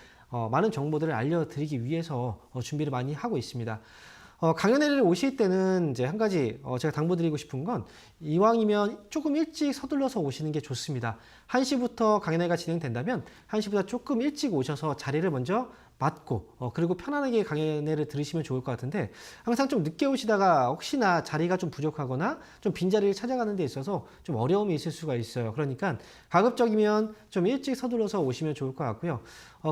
A: 많은 정보들을 알려드리기 위해서 준비를 많이 하고 있습니다. 강연회를 오실 때는 이제 한 가지 제가 당부드리고 싶은 건, 이왕이면 조금 일찍 서둘러서 오시는 게 좋습니다. 1시부터 강연회가 진행된다면 1시보다 조금 일찍 오셔서 자리를 먼저 맞고 그리고 편안하게 강연회를 들으시면 좋을 것 같은데, 항상 좀 늦게 오시다가 혹시나 자리가 좀 부족하거나 좀 빈자리를 찾아가는 데 있어서 좀 어려움이 있을 수가 있어요. 그러니까 가급적이면 좀 일찍 서둘러서 오시면 좋을 것 같고요.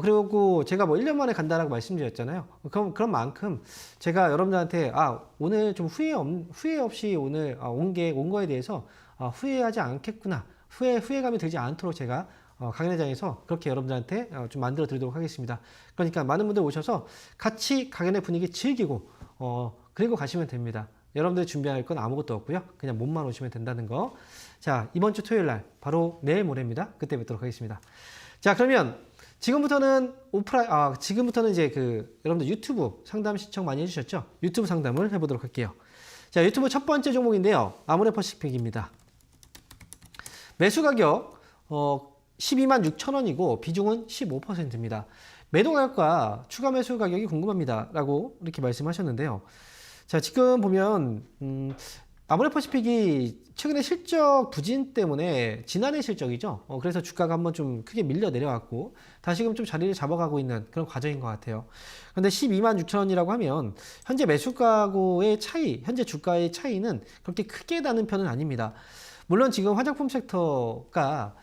A: 그리고 제가 뭐 1년 만에 간다라고 말씀드렸잖아요. 그런 만큼 제가 여러분들한테 오늘 좀 후회 없이 오늘 온 거에 대해서 후회하지 않겠구나, 후회감이 들지 않도록 제가 강연회장에서 그렇게 여러분들한테 좀 만들어 드리도록 하겠습니다. 그러니까 많은 분들 오셔서 같이 강연회 분위기 즐기고 그리고 가시면 됩니다. 여러분들이 준비할 건 아무것도 없고요. 그냥 몸만 오시면 된다는 거. 자, 이번 주 토요일 날 바로 내일 모레입니다. 그때 뵙도록 하겠습니다. 자, 그러면 지금부터는 지금부터는 이제 여러분들 유튜브 상담 신청 많이 해주셨죠? 유튜브 상담을 해보도록 할게요. 자, 유튜브 첫 번째 종목인데요. 아모레퍼시픽입니다. 매수 가격 12만 6천 원이고 비중은 15%입니다. 매도 가격과 추가 매수 가격이 궁금합니다. 라고 이렇게 말씀하셨는데요. 자, 지금 보면 아모레퍼시픽이 최근에 실적 부진 때문에 지난해 실적이죠. 그래서 주가가 한번 좀 크게 밀려 내려왔고 다시금 좀 자리를 잡아가고 있는 그런 과정인 것 같아요. 그런데 12만 6천 원이라고 하면 현재 매수가고의 차이, 현재 주가의 차이는 그렇게 크게 나는 편은 아닙니다. 물론 지금 화장품 섹터가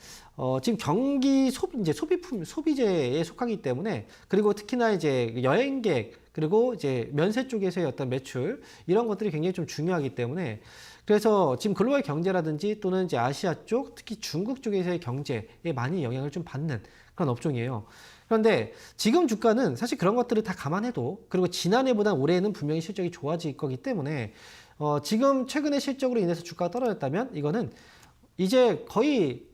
A: 지금 경기 이제 소비재에 속하기 때문에, 그리고 특히나 이제 여행객, 그리고 이제 면세 쪽에서의 어떤 매출, 이런 것들이 굉장히 좀 중요하기 때문에, 그래서 지금 글로벌 경제라든지 또는 이제 아시아 쪽, 특히 중국 쪽에서의 경제에 많이 영향을 좀 받는 그런 업종이에요. 그런데 지금 주가는 사실 그런 것들을 다 감안해도, 그리고 지난해보다 올해는 분명히 실적이 좋아질 거기 때문에, 지금 최근에 실적으로 인해서 주가가 떨어졌다면 이거는 이제 거의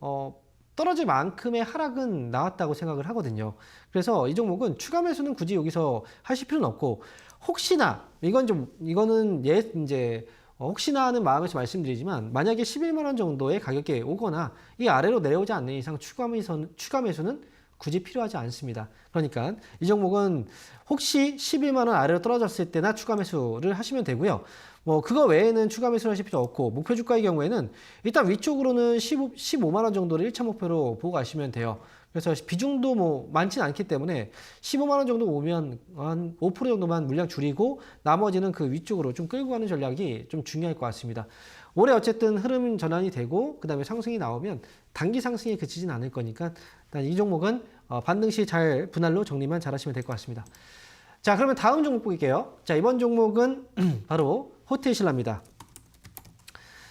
A: 떨어질 만큼의 하락은 나왔다고 생각을 하거든요. 그래서 이 종목은 추가 매수는 굳이 여기서 하실 필요는 없고, 혹시나 이거는 이제 혹시나 하는 마음에서 말씀드리지만, 만약에 11만 원 정도의 가격에 오거나 이 아래로 내려오지 않는 이상 추가 매수는 굳이 필요하지 않습니다. 그러니까 이 종목은 혹시 11만 원 아래로 떨어졌을 때나 추가 매수를 하시면 되고요. 뭐 그거 외에는 추가 매수를 하실 필요 없고, 목표 주가의 경우에는 일단 위쪽으로는 15만 원 정도를 1차 목표로 보고 가시면 돼요. 그래서 비중도 뭐 많지는 않기 때문에 15만 원 정도 오면 한 5% 정도만 물량 줄이고, 나머지는 그 위쪽으로 좀 끌고 가는 전략이 좀 중요할 것 같습니다. 올해 어쨌든 흐름 전환이 되고 그 다음에 상승이 나오면 단기 상승에 그치진 않을 거니까, 일단 이 종목은 반등 시 잘 분할로 정리만 잘 하시면 될 것 같습니다. 자, 그러면 다음 종목 볼게요. 자, 이번 종목은 바로 호텔신라입니다.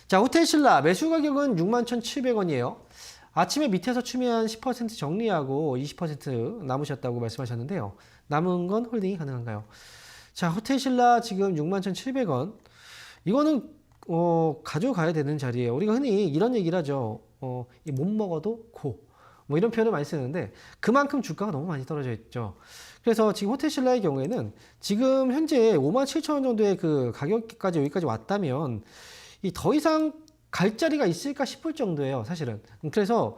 A: 자, 호텔신라 매수 가격은 61,700원이에요. 아침에 밑에서 추면 10% 정리하고 20% 남으셨다고 말씀하셨는데요. 남은 건 홀딩이 가능한가요? 자, 호텔신라 지금 61,700원. 이거는 가져가야 되는 자리예요. 우리가 흔히 이런 얘기를 하죠. 못 먹어도 고. 뭐 이런 표현을 많이 쓰는데, 그만큼 주가가 너무 많이 떨어져 있죠. 그래서 지금 호텔신라의 경우에는 지금 현재 57,000원 정도의 그 가격까지 여기까지 왔다면 더 이상 갈 자리가 있을까 싶을 정도예요, 사실은. 그래서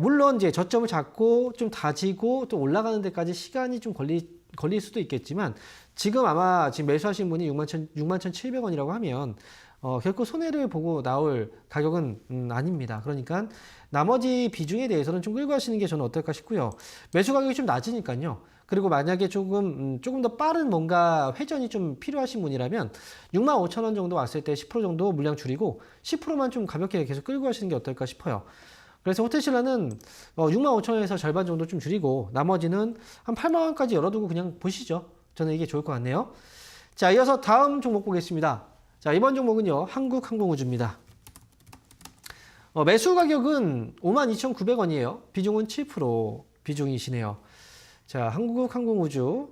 A: 물론 이제 저점을 잡고 좀 다지고 또 올라가는 데까지 시간이 좀 걸릴 수도 있겠지만, 지금 아마 지금 매수하신 분이 61,700원이라고 하면 결코 손해를 보고 나올 가격은 아닙니다. 그러니까 나머지 비중에 대해서는 좀 끌고 가시는 게 저는 어떨까 싶고요. 매수 가격이 좀 낮으니까요. 그리고 만약에 조금 더 빠른 뭔가 회전이 좀 필요하신 분이라면 65,000원 정도 왔을 때 10% 정도 물량 줄이고 10%만 좀 가볍게 계속 끌고 가시는 게 어떨까 싶어요. 그래서 호텔신라는 65,000원에서 절반 정도 좀 줄이고, 나머지는 한 8만원까지 열어두고 그냥 보시죠. 저는 이게 좋을 것 같네요. 자, 이어서 다음 종목 보겠습니다. 자, 이번 종목은요, 한국항공우주입니다. 매수 가격은 52,900원이에요. 비중은 7% 비중이시네요. 자, 한국항공우주.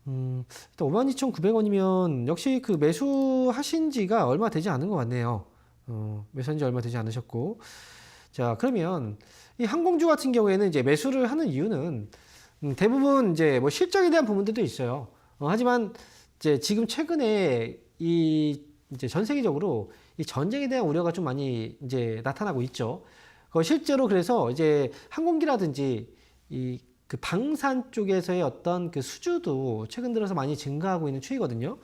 A: 일단 52,900원이면 역시 그 매수하신 지가 얼마 되지 않은 것 같네요. 매수한 지 얼마 되지 않으셨고. 자, 그러면 이 항공주 같은 경우에는 이제 매수를 하는 이유는 대부분 이제 뭐 실적에 대한 부분들도 있어요. 하지만 이제 지금 최근에 이제 전 세계적으로 이 전쟁에 대한 우려가 좀 많이 이제 나타나고 있죠. 실제로 그래서 이제 항공기라든지 그 방산 쪽에서의 어떤 그 수주도 최근 들어서 많이 증가하고 있는 추이거든요.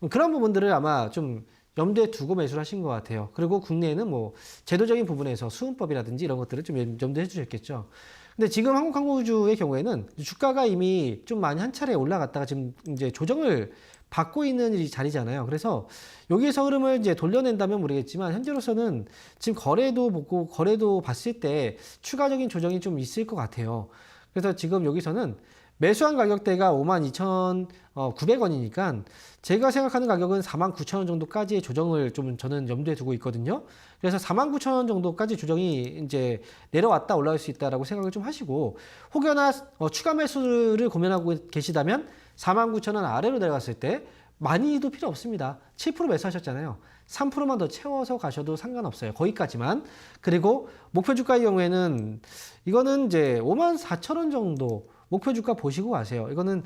A: 그런 부분들을 아마 좀 염두에 두고 매수를 하신 것 같아요. 그리고 국내에는 뭐 제도적인 부분에서 수은법이라든지 이런 것들을 좀 염두해 주셨겠죠. 근데 지금 한국항공우주의 경우에는 주가가 이미 좀 많이 한 차례 올라갔다가 지금 이제 조정을 받고 있는 이 자리잖아요. 그래서 여기에서 흐름을 이제 돌려낸다면 모르겠지만, 현재로서는 지금 거래도 봤을 때 추가적인 조정이 좀 있을 것 같아요. 그래서 지금 여기서는 매수한 가격대가 52,900원이니까 제가 생각하는 가격은 49,000원 정도까지의 조정을 좀 저는 염두에 두고 있거든요. 그래서 49,000원 정도까지 조정이 이제 내려왔다 올라올 수 있다라고 생각을 좀 하시고, 혹여나 추가 매수를 고민하고 계시다면 49,000원 아래로 내려갔을 때 많이도 필요 없습니다. 7% 매수하셨잖아요. 3%만 더 채워서 가셔도 상관없어요. 거기까지만. 그리고 목표 주가의 경우에는 이거는 이제 54,000원 정도 목표 주가 보시고 가세요. 이거는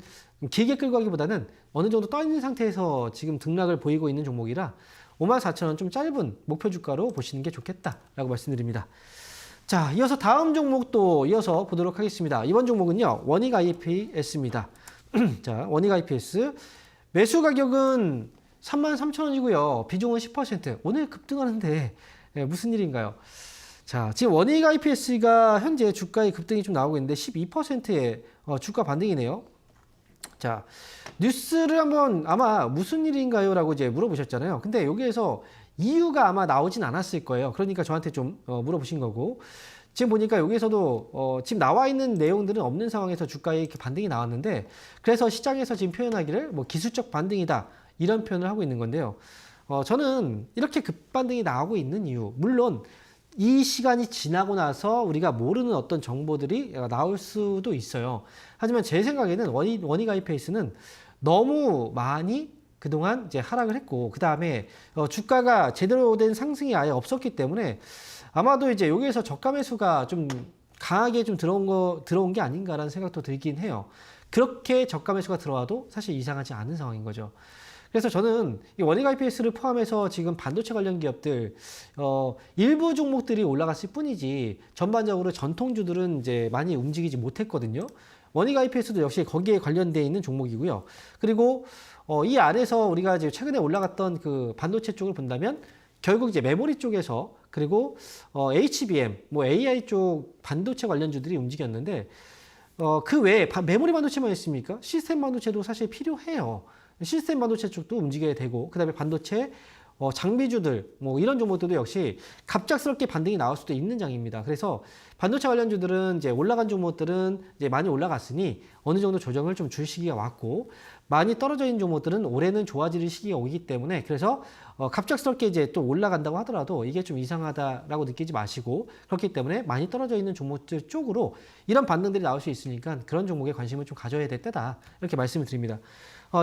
A: 길게 끌고 가기보다는 어느 정도 떠 있는 상태에서 지금 등락을 보이고 있는 종목이라 54,000원 좀 짧은 목표 주가로 보시는 게 좋겠다라고 말씀드립니다. 자, 이어서 다음 종목도 이어서 보도록 하겠습니다. 이번 종목은요, 원익 IPS입니다. 자, 원익 IPS 매수 가격은 33,000원이고요. 비중은 10%. 오늘 급등하는데 무슨 일인가요? 자, 지금 원익 IPS가 현재 주가의 급등이 좀 나오고 있는데 12%의 주가 반등이네요. 자, 뉴스를 한번 아마 무슨 일인가요? 라고 이제 물어보셨잖아요. 근데 여기에서 이유가 아마 나오진 않았을 거예요. 그러니까 저한테 좀 물어보신 거고. 지금 보니까 여기서도 지금 나와 있는 내용들은 없는 상황에서 주가에 이렇게 반등이 나왔는데, 그래서 시장에서 지금 표현하기를 뭐 기술적 반등이다 이런 표현을 하고 있는 건데요. 저는 이렇게 급반등이 나오고 있는 이유, 물론 이 시간이 지나고 나서 우리가 모르는 어떤 정보들이 나올 수도 있어요. 하지만 제 생각에는 원익IPS는 너무 많이 그동안 이제 하락을 했고, 그 다음에 주가가 제대로 된 상승이 아예 없었기 때문에 아마도 이제 여기에서 저가 매수가 좀 강하게 좀 들어온 게 아닌가라는 생각도 들긴 해요. 그렇게 저가 매수가 들어와도 사실 이상하지 않은 상황인 거죠. 그래서 저는 이 원익IPS를 포함해서 지금 반도체 관련 기업들 일부 종목들이 올라갔을 뿐이지 전반적으로 전통주들은 이제 많이 움직이지 못했거든요. 원익IPS도 역시 거기에 관련되어 있는 종목이고요. 그리고 이 아래서 우리가 이제 최근에 올라갔던 그 반도체 쪽을 본다면 결국 이제 메모리 쪽에서, 그리고 HBM, 뭐 AI 쪽 반도체 관련주들이 움직였는데 그 외에 메모리 반도체만 있습니까? 시스템 반도체도 사실 필요해요. 시스템 반도체 쪽도 움직여야 되고, 그 다음에 반도체 장비주들 뭐 이런 종목들도 역시 갑작스럽게 반등이 나올 수도 있는 장입니다. 그래서 반도체 관련주들은 이제 올라간 종목들은 이제 많이 올라갔으니 어느 정도 조정을 좀 줄 시기가 왔고, 많이 떨어져 있는 종목들은 올해는 좋아질 시기가 오기 때문에, 그래서 갑작스럽게 이제 또 올라간다고 하더라도 이게 좀 이상하다라고 느끼지 마시고, 그렇기 때문에 많이 떨어져 있는 종목들 쪽으로 이런 반등들이 나올 수 있으니까 그런 종목에 관심을 좀 가져야 될 때다, 이렇게 말씀을 드립니다.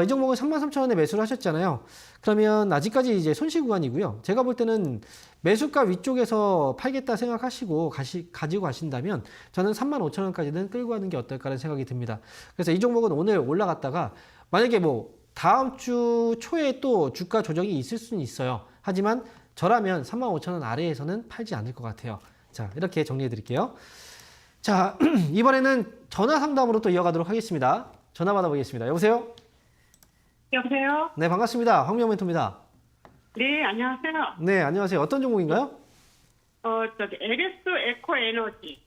A: 이 종목은 33,000원에 매수를 하셨잖아요. 그러면 아직까지 이제 손실 구간이고요. 제가 볼 때는 매수가 위쪽에서 팔겠다 생각하시고 가지고 가신다면 저는 35,000원까지는 끌고 가는 게 어떨까라는 생각이 듭니다. 그래서 이 종목은 오늘 올라갔다가 만약에 뭐 다음 주 초에 또 주가 조정이 있을 수는 있어요. 하지만 저라면 35,000원 아래에서는 팔지 않을 것 같아요. 자, 이렇게 정리해 드릴게요. 자, 이번에는 전화 상담으로 또 이어가도록 하겠습니다. 전화 받아보겠습니다. 여보세요?
E: 여보세요?
A: 네, 반갑습니다. 황명 멘토입니다.
E: 네, 안녕하세요.
A: 네, 안녕하세요. 어떤 종목인가요?
E: LS 에코 에너지.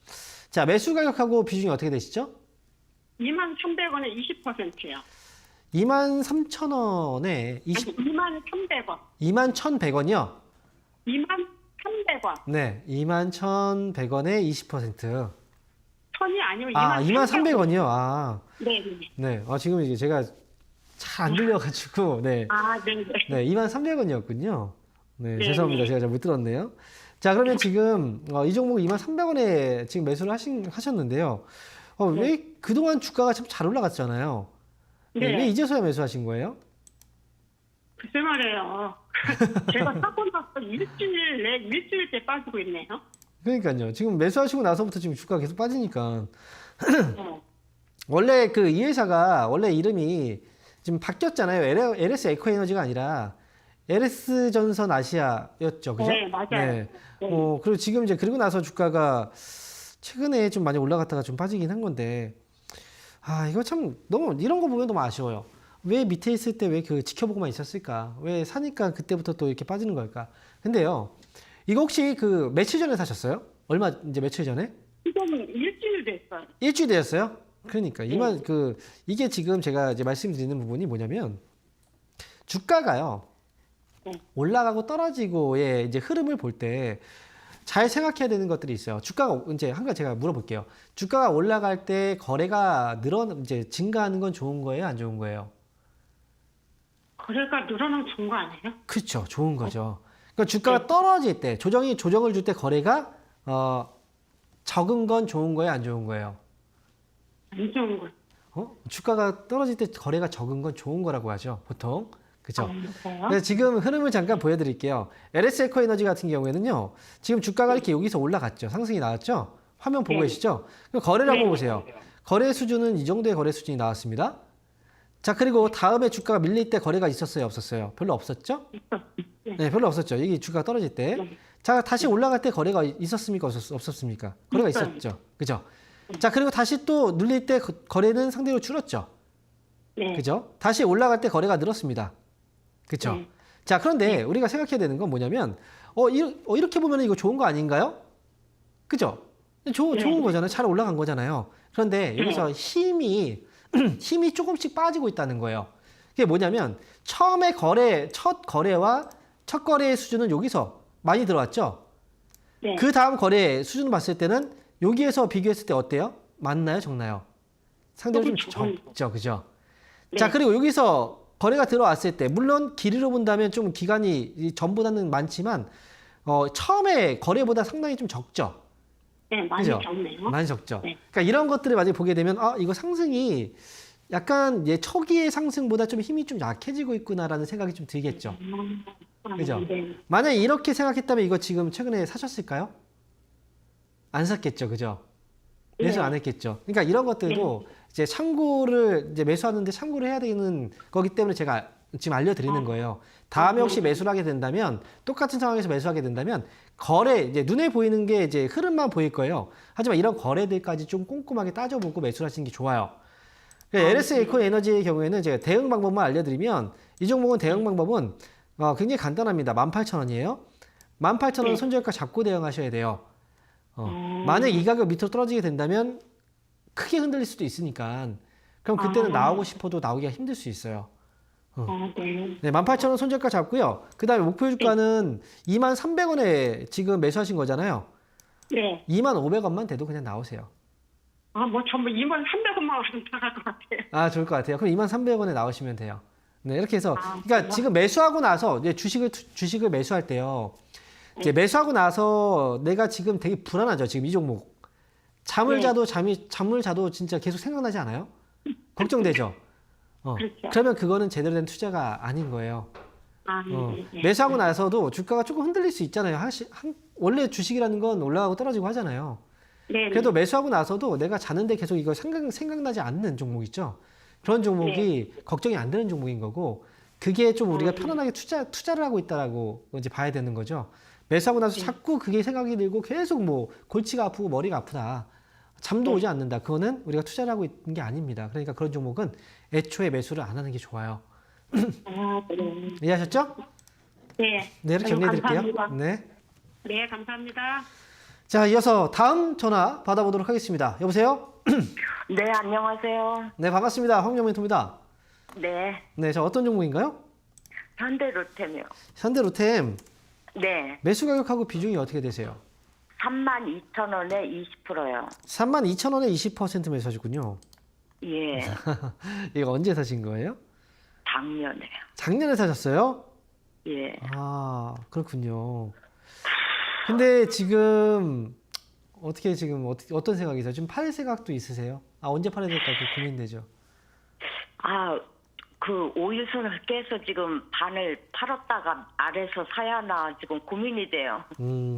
A: 자, 매수 가격하고 비중이 어떻게 되시죠?
E: 23,300원에 20%요.
A: 23,000원에
E: 23,300원.
A: 21,100원이요?
E: 23,300원.
A: 네, 21,100원에 20%.
E: 천이 아니고
A: 23,300원이요? 아,
E: 네.
A: 네. 지금 이제 제가 잘 안 들려가지고, 네.
E: 네.
A: 네, 23,300원이었군요. 네,
E: 네,
A: 죄송합니다.
E: 네.
A: 제가 잘 못 들었네요. 자, 그러면 지금 이 종목 23,300원에 지금 매수를 하셨는데요. 왜 그동안 주가가 참 잘 올라갔잖아요.
E: 네.
A: 왜 이제서야 매수하신 거예요?
E: 글쎄 말이에요. 제가 사고 나서 일주일째 빠지고 있네요.
A: 그러니까요. 지금 매수하시고 나서부터 지금 주가가 계속 빠지니까.
E: 네.
A: 원래 그 이 회사가 원래 이름이 지금 바뀌었잖아요. LS 에코에너지가 아니라 LS 전선 아시아였죠. 그죠?
E: 네, 맞아요.
A: 네.
E: 네.
A: 그리고 지금 이제 그리고 나서 주가가 최근에 좀 많이 올라갔다가 좀 빠지긴 한 건데, 이거 참 너무 이런 거 보면 너무 아쉬워요. 왜 밑에 있을 때 왜 그 지켜보고만 있었을까? 왜 사니까 그때부터 또 이렇게 빠지는 걸까? 근데요, 이거 혹시 그 며칠 전에 사셨어요? 이제 며칠 전에?
E: 지금은 일주일 됐어요.
A: 일주일 되었어요? 그러니까 이게 지금 제가 이제 말씀드리는 부분이 뭐냐면, 주가가요, 올라가고 떨어지고의 이제 흐름을 볼 때 잘 생각해야 되는 것들이 있어요. 주가가 이제 한 가지 제가 물어볼게요. 주가가 올라갈 때 거래가 이제 증가하는 건 좋은 거예요, 안 좋은 거예요?
E: 거래가 늘어나면 좋은 거 아니에요?
A: 그렇죠, 좋은 거죠. 그러니까 주가가 떨어질 때 조정을 줄 때 거래가 적은 건 좋은 거예요, 안 좋은 거예요?
E: 안 좋은 거.
A: 주가가 떨어질 때 거래가 적은 건 좋은 거라고 하죠, 보통. 그죠?
E: 그래요?
A: 네, 지금 흐름을 잠깐 보여드릴게요. LS 에코에너지 같은 경우에는요, 지금 주가가 이렇게 여기서 올라갔죠. 상승이 나왔죠? 화면 보고 계시죠? 그럼 거래를 한번 보세요. 거래 수준은 이 정도의 거래 수준이 나왔습니다. 자, 그리고 다음에 주가가 밀릴 때 거래가 있었어요, 없었어요? 별로 없었죠? 네, 별로 없었죠. 여기 주가가 떨어질 때. 자, 다시 올라갈 때 거래가 있었습니까, 없었습니까? 거래가 있었죠. 그죠? 자, 그리고 다시 또 눌릴 때 거래는 상대로 줄었죠.
E: 네.
A: 그죠? 다시 올라갈 때 거래가 늘었습니다. 그렇죠? 자, 그런데 우리가 생각해야 되는 건 뭐냐면 이렇게 보면 이거 좋은 거 아닌가요? 그죠? 좋은 거잖아요. 잘 올라간 거잖아요. 그런데 여기서 힘이 조금씩 빠지고 있다는 거예요. 그게 뭐냐면 첫 거래와 첫 거래의 수준은 여기서 많이 들어왔죠?
E: 네.
A: 그 다음 거래 수준을 봤을 때는 여기에서 비교했을 때 어때요? 많나요? 적나요? 상대적으로 좀 적죠. 그죠?
E: 네.
A: 자, 그리고 여기서 거래가 들어왔을 때, 물론 길이로 본다면 좀 기간이 전보다는 많지만, 처음에 거래보다 상당히 좀 적죠?
E: 네, 많이
A: 그죠?
E: 적네요.
A: 많이 적죠?
E: 네.
A: 그러니까 이런 것들을 만약에 보게 되면, 이거 상승이 약간 초기의 상승보다 좀 힘이 좀 약해지고 있구나라는 생각이 좀 들겠죠? 그죠?
E: 네.
A: 만약에 이렇게 생각했다면 이거 지금 최근에 사셨을까요? 안 샀겠죠, 그죠? 매수
E: 네.
A: 안 했겠죠. 그러니까 이런 것들도 이제 참고를 이제 매수하는데 참고를 해야 되는 거기 때문에 제가 지금 알려드리는 거예요. 다음에 혹시 매수를 하게 된다면 똑같은 상황에서 매수하게 된다면 거래 이제 눈에 보이는 게 이제 흐름만 보일 거예요. 하지만 이런 거래들까지 좀 꼼꼼하게 따져보고 매수를 하시는 게 좋아요. LS 에코 에너지의 경우에는 제가 대응 방법만 알려드리면 이 종목은 대응 방법은 굉장히 간단합니다. 18,000원이에요. 18,000원 손절가 잡고 대응하셔야 돼요. 만약 이 가격 밑으로 떨어지게 된다면 크게 흔들릴 수도 있으니까 그럼 그때는 나오고 싶어도 나오기가 힘들 수 있어요.
E: 네.
A: 네, 18,000원 손절가 잡고요. 그 다음에 목표 주가는 23,300원에 지금 매수하신 거잖아요.
E: 네.
A: 25,500원만 돼도 그냥 나오세요.
E: 뭐 전부 2,300원만 와서 나갈 것 같아요.
A: 좋을 것 같아요. 그럼 23,300원에 나오시면 돼요. 네, 이렇게 해서 그러니까
E: 정말?
A: 지금 매수하고 나서 이제 주식을 매수할 때요. 이제 매수하고 나서 내가 지금 되게 불안하죠. 지금 이 종목. 잠을 자도 진짜 계속 생각나지 않아요? 걱정되죠.
E: 그렇죠.
A: 그러면 그거는 제대로 된 투자가 아닌 거예요.
E: 네.
A: 매수하고 나서도 주가가 조금 흔들릴 수 있잖아요. 원래 주식이라는 건 올라가고 떨어지고 하잖아요.
E: 네.
A: 그래도 매수하고 나서도 내가 자는데 계속 이거 생각나지 않는 종목 있죠. 그런 종목이 걱정이 안 되는 종목인 거고 그게 좀 우리가 편안하게 투자를 하고 있다라고 이제 봐야 되는 거죠. 매수하고 나서 자꾸 그게 생각이 들고 계속 뭐 골치가 아프고 머리가 아프다. 잠도 오지 않는다. 그거는 우리가 투자를 하고 있는 게 아닙니다. 그러니까 그런 종목은 애초에 매수를 안 하는 게 좋아요.
E: 네.
A: 이해하셨죠?
E: 네.
A: 네, 이렇게 정리해 드릴게요.
E: 감사합니다.
A: 네.
E: 네, 감사합니다.
A: 자, 이어서 다음 전화 받아보도록 하겠습니다. 여보세요?
B: 네, 안녕하세요.
A: 네, 반갑습니다. 황영민 멘토입니다.
B: 네,
A: 네, 자, 어떤 종목인가요?
B: 현대로템이요.
A: 현대로템
B: 네,
A: 매수 가격하고 비중이 어떻게 되세요?
B: 32,000원에 20%요.
A: 32,000원에 20% 매수하셨군요.
B: 예,
A: 이거 언제 사신 거예요?
B: 작년에요.
A: 작년에 사셨어요?
B: 예.
A: 그렇군요. 근데 지금 어떤 생각이세요? 지금 팔 생각도 있으세요? 언제 팔아야 될까 고민되죠.
B: 그 오일선을 깨서 지금 반을 팔았다가 아래서 사야 하나 지금 고민이 돼요.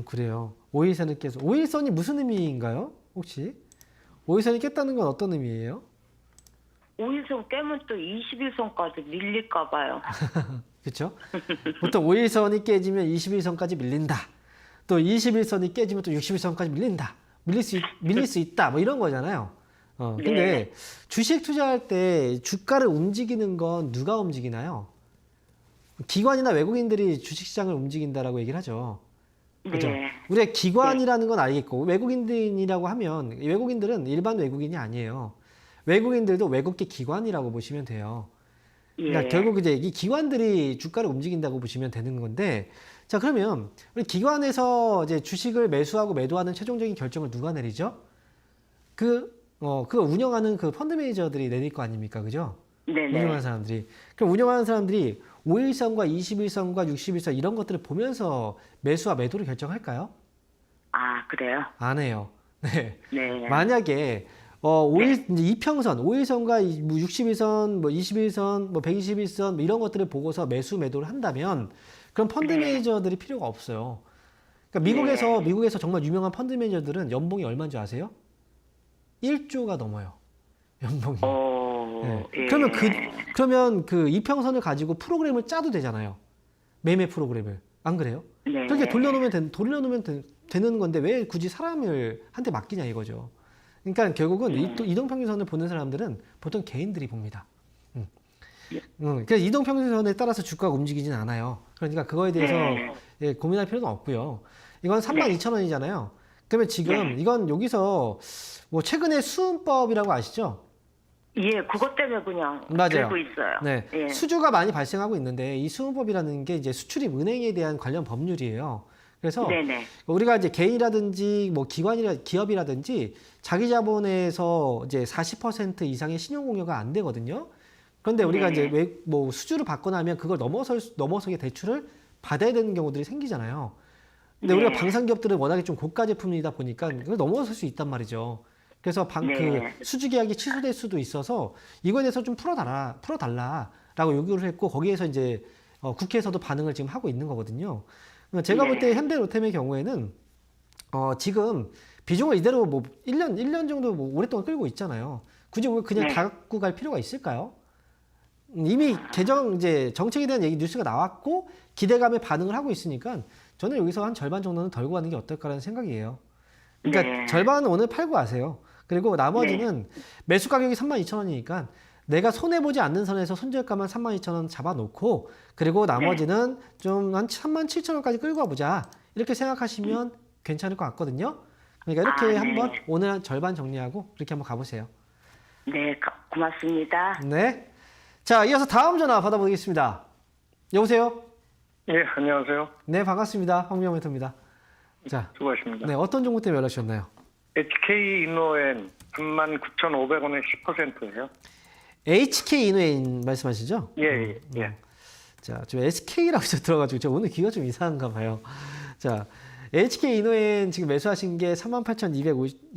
A: 그래요. 오일선을 깨서 오일선이 무슨 의미인가요? 혹시 오일선이 깼다는 건 어떤 의미예요?
B: 오일선 깨면 또 21선까지 밀릴까 봐요.
A: 그렇죠? 보통 5일선이 깨지면 21선까지 밀린다. 또 21선이 깨지면 또 61선까지 밀린다. 밀릴 수 있다. 뭐 이런 거잖아요. 근데
B: 네.
A: 주식 투자할 때 주가를 움직이는 건 누가 움직이나요? 기관이나 외국인들이 주식시장을 움직인다라고 얘기를 하죠. 그죠?
B: 네.
A: 우리가 기관이라는 건 알겠고 외국인들이라고 하면 외국인들은 일반 외국인이 아니에요. 외국인들도 외국계 기관이라고 보시면 돼요. 그러니까
B: 예.
A: 결국 이제 이 기관들이 주가를 움직인다고 보시면 되는 건데, 자, 그러면 우리 기관에서 이제 주식을 매수하고 매도하는 최종적인 결정을 누가 내리죠? 그 운영하는 그 펀드 매니저들이 내릴 거 아닙니까? 그죠?
B: 네네.
A: 운영하는 사람들이. 그럼 운영하는 사람들이 5일선과 21선과 61선 이런 것들을 보면서 매수와 매도를 결정할까요?
B: 그래요?
A: 안 해요. 네.
B: 네.
A: 만약에 이제 이평선, 5일선과 61선, 뭐 21선, 뭐 121선 뭐 이런 것들을 보고서 매도를 한다면 그럼 펀드 매니저들이 필요가 없어요. 그러니까 미국에서 정말 유명한 펀드 매니저들은 연봉이 얼마인 줄 아세요? 1조가 넘어요. 연봉이. 네.
B: 예.
A: 그러면 그 이평선을 가지고 프로그램을 짜도 되잖아요. 매매 프로그램을. 안 그래요?
B: 네.
A: 그렇게 돌려놓으면 되는 건데 왜 굳이 사람을 한테 맡기냐 이거죠. 그러니까 결국은 이동평균선을 보는 사람들은 보통 개인들이 봅니다. 그래서 이동평균선에 따라서 주가가 움직이진 않아요. 그러니까 그거에 대해서 고민할 필요는 없고요. 이건 32,000원이잖아요. 그러면 지금 이건 여기서 뭐 최근에 수은법이라고 아시죠?
B: 예, 그것 때문에 그냥
A: 맞아요.
B: 들고 있어요.
A: 네.
B: 예.
A: 수주가 많이 발생하고 있는데 이 수은법이라는 게 이제 수출입 은행에 대한 관련 법률이에요. 그래서
B: 네네.
A: 우리가 이제 개인이라든지 뭐 기업이라든지 자기 자본에서 이제 40% 이상의 신용 공여가 안 되거든요. 그런데 우리가
B: 네.
A: 이제 뭐 수주를 받거나 하면 그걸 넘어서게 대출을 받아야 되는 경우들이 생기잖아요. 근데
B: 네.
A: 우리가 방산 기업들은 워낙에 좀 고가 제품이다 보니까 그걸 넘어설 수 있단 말이죠. 그래서
B: 네.
A: 그 수주 계약이 취소될 수도 있어서 이거에 대해서 좀 풀어달라라고 요구를 했고 거기에서 이제 국회에서도 반응을 지금 하고 있는 거거든요. 제가 볼 때 현대로템의 경우에는 지금 비중을 이대로 뭐 1년 정도 뭐 오랫동안 끌고 있잖아요. 굳이 그냥
B: 네.
A: 다 갖고 갈 필요가 있을까요? 이미 이제 정책에 대한 얘기 뉴스가 나왔고 기대감에 반응을 하고 있으니까 저는 여기서 한 절반 정도는 덜고 가는 게 어떨까라는 생각이에요. 그러니까
B: 네.
A: 절반은 오늘 팔고 가세요. 그리고 나머지는 매수 가격이 32,000원이니까 내가 손해보지 않는 선에서 손절가만 32,000원 잡아놓고 그리고 나머지는 좀 한 37,000원까지 끌고 와보자. 이렇게 생각하시면 괜찮을 것 같거든요. 그러니까 이렇게
B: 네.
A: 한번 오늘 한 절반 정리하고 그렇게 한번 가보세요.
B: 네, 고맙습니다.
A: 네. 자, 이어서 다음 전화 받아보겠습니다. 여보세요?
F: 예, 안녕하세요.
A: 네, 반갑습니다. 황미영 멘토입니다. 자,
F: 수고하십니다.
A: 네, 어떤 종목 때문에 연락 주셨나요?
F: HK 이노엔 39,500원에 10%예요.
A: HK 이노인 말씀하시죠?
F: 예, 예.
A: 자, 좀 SK라고 들어가지고 저 오늘 귀가 좀 이상한가 봐요. 자, HK 이노엔 지금 매수하신 게 38,250,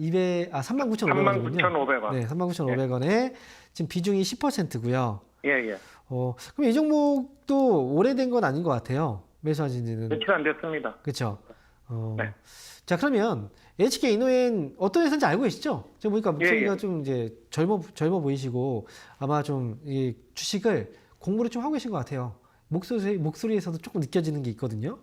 A: 39,500원이군요.
F: 39,500원.
A: 네, 39,500원에 지금 비중이 10%고요.
F: 예, 예.
A: 그럼 이 종목도 오래된 건 아닌 것 같아요. 매수하신 지는.
F: 며칠 안 됐습니다.
A: 그렇죠.
F: 네.
A: 자, 그러면 HK 이노엔 어떤 회사인지 알고 계시죠? 제가 보니까 목소리가
F: 예.
A: 좀 이제 젊어 보이시고 아마 좀 이 주식을 공부를 좀 하고 계신 것 같아요. 목소리에서도 조금 느껴지는 게 있거든요.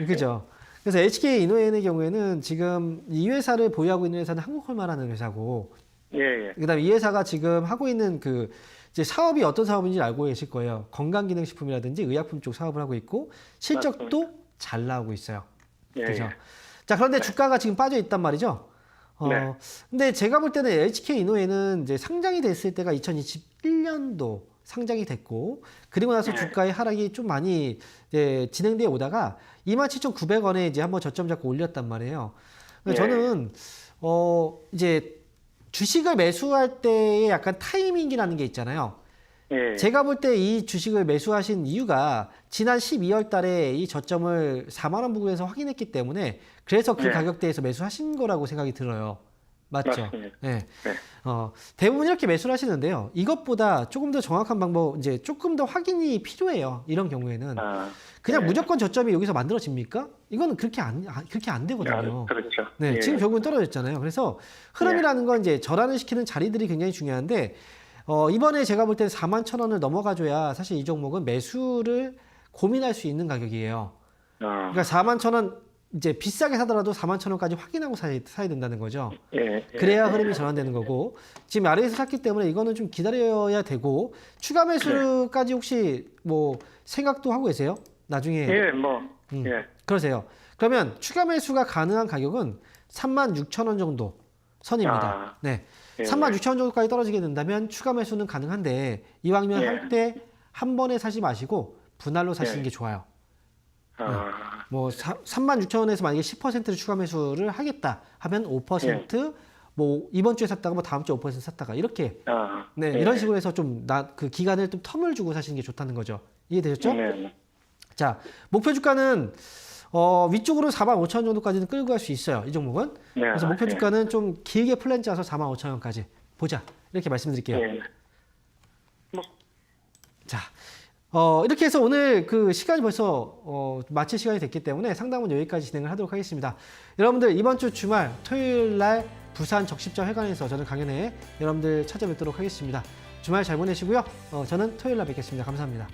A: 그죠? 그래서 HK 이노엔의 경우에는 지금 이 회사를 보유하고 있는 회사는 한국홀마라는 회사고,
F: 예, 예.
A: 그다음에 이 회사가 지금 하고 있는 그 이제 사업이 어떤 사업인지 알고 계실 거예요. 건강기능식품이라든지 의약품 쪽 사업을 하고 있고 실적도
F: 맞습니다.
A: 잘 나오고 있어요.
F: 예,
A: 그죠?
F: 예.
A: 자, 그런데 주가가 지금 빠져 있단 말이죠.
F: 네.
A: 근데 제가 볼 때는 HK 이노엔은 이제 상장이 됐을 때가 2021년도 상장이 됐고, 그리고 나서
F: 네.
A: 주가의 하락이 좀 많이 이제 진행되어 오다가 27,900원에 이제 한번 저점 잡고 올렸단 말이에요.
F: 네.
A: 저는 이제 주식을 매수할 때의 약간 타이밍이라는 게 있잖아요.
F: 예.
A: 제가 볼 때 이 주식을 매수하신 이유가 지난 12월 달에 이 저점을 4만 원 부근에서 확인했기 때문에 그래서 그
F: 네.
A: 가격대에서 매수하신 거라고 생각이 들어요. 맞죠?
F: 맞습니다.
A: 네.
F: 네.
A: 대부분 이렇게 매수를 하시는데요. 이것보다 조금 더 정확한 방법, 이제 조금 더 확인이 필요해요. 이런 경우에는. 그냥
F: 네.
A: 무조건 저점이 여기서 만들어집니까? 이거는 그렇게 안 되거든요.
F: 그렇죠.
A: 네,
F: 예.
A: 지금 결국은 떨어졌잖아요. 그래서 흐름이라는 건 이제 전환을 시키는 자리들이 굉장히 중요한데, 이번에 제가 볼 때는 41,000원을 넘어가줘야 사실 이 종목은 매수를 고민할 수 있는 가격이에요. 그러니까 41,000원 이제 비싸게 사더라도 41,000원까지 확인하고 사야 된다는 거죠.
F: 예. 예.
A: 그래야 흐름이 전환되는 거고, 지금 아래에서 샀기 때문에 이거는 좀 기다려야 되고, 추가 매수까지 혹시 뭐 생각도 하고 계세요? 나중에.
F: 예, 예.
A: 그러세요. 그러면 추가 매수가 가능한 가격은 36,000원 정도 선입니다. 네.
F: 예.
A: 36,000원 정도까지 떨어지게 된다면 추가 매수는 가능한데 이왕이면
F: 예.
A: 할 때 한 번에 사지 마시고 분할로 사시는
F: 예.
A: 게 좋아요. 뭐 36,000원에서 만약에 10%를 추가 매수를 하겠다 하면 5% 뭐 이번 주에 샀다가 뭐 다음 주에 5% 샀다가 이렇게 네,
F: 예.
A: 이런 식으로 해서 좀 그 기간을 좀 텀을 주고 사시는 게 좋다는 거죠. 이해되셨죠?
F: 네.
A: 자, 목표 주가는 위쪽으로 45,000원 정도까지는 끌고 갈 수 있어요. 이 종목은.
F: 네.
A: 그래서 목표 주가는 좀 길게 플랜 짜서 45,000원까지 보자. 이렇게 말씀드릴게요.
F: 예.
A: 자, 이렇게 해서 오늘 그 시간이 벌써 마칠 시간이 됐기 때문에 상담은 여기까지 진행을 하도록 하겠습니다. 여러분들 이번 주 주말 토요일 날 부산 적십자 회관에서 저는 강연회 여러분들 찾아뵙도록 하겠습니다. 주말 잘 보내시고요. 저는 토요일 날 뵙겠습니다. 감사합니다.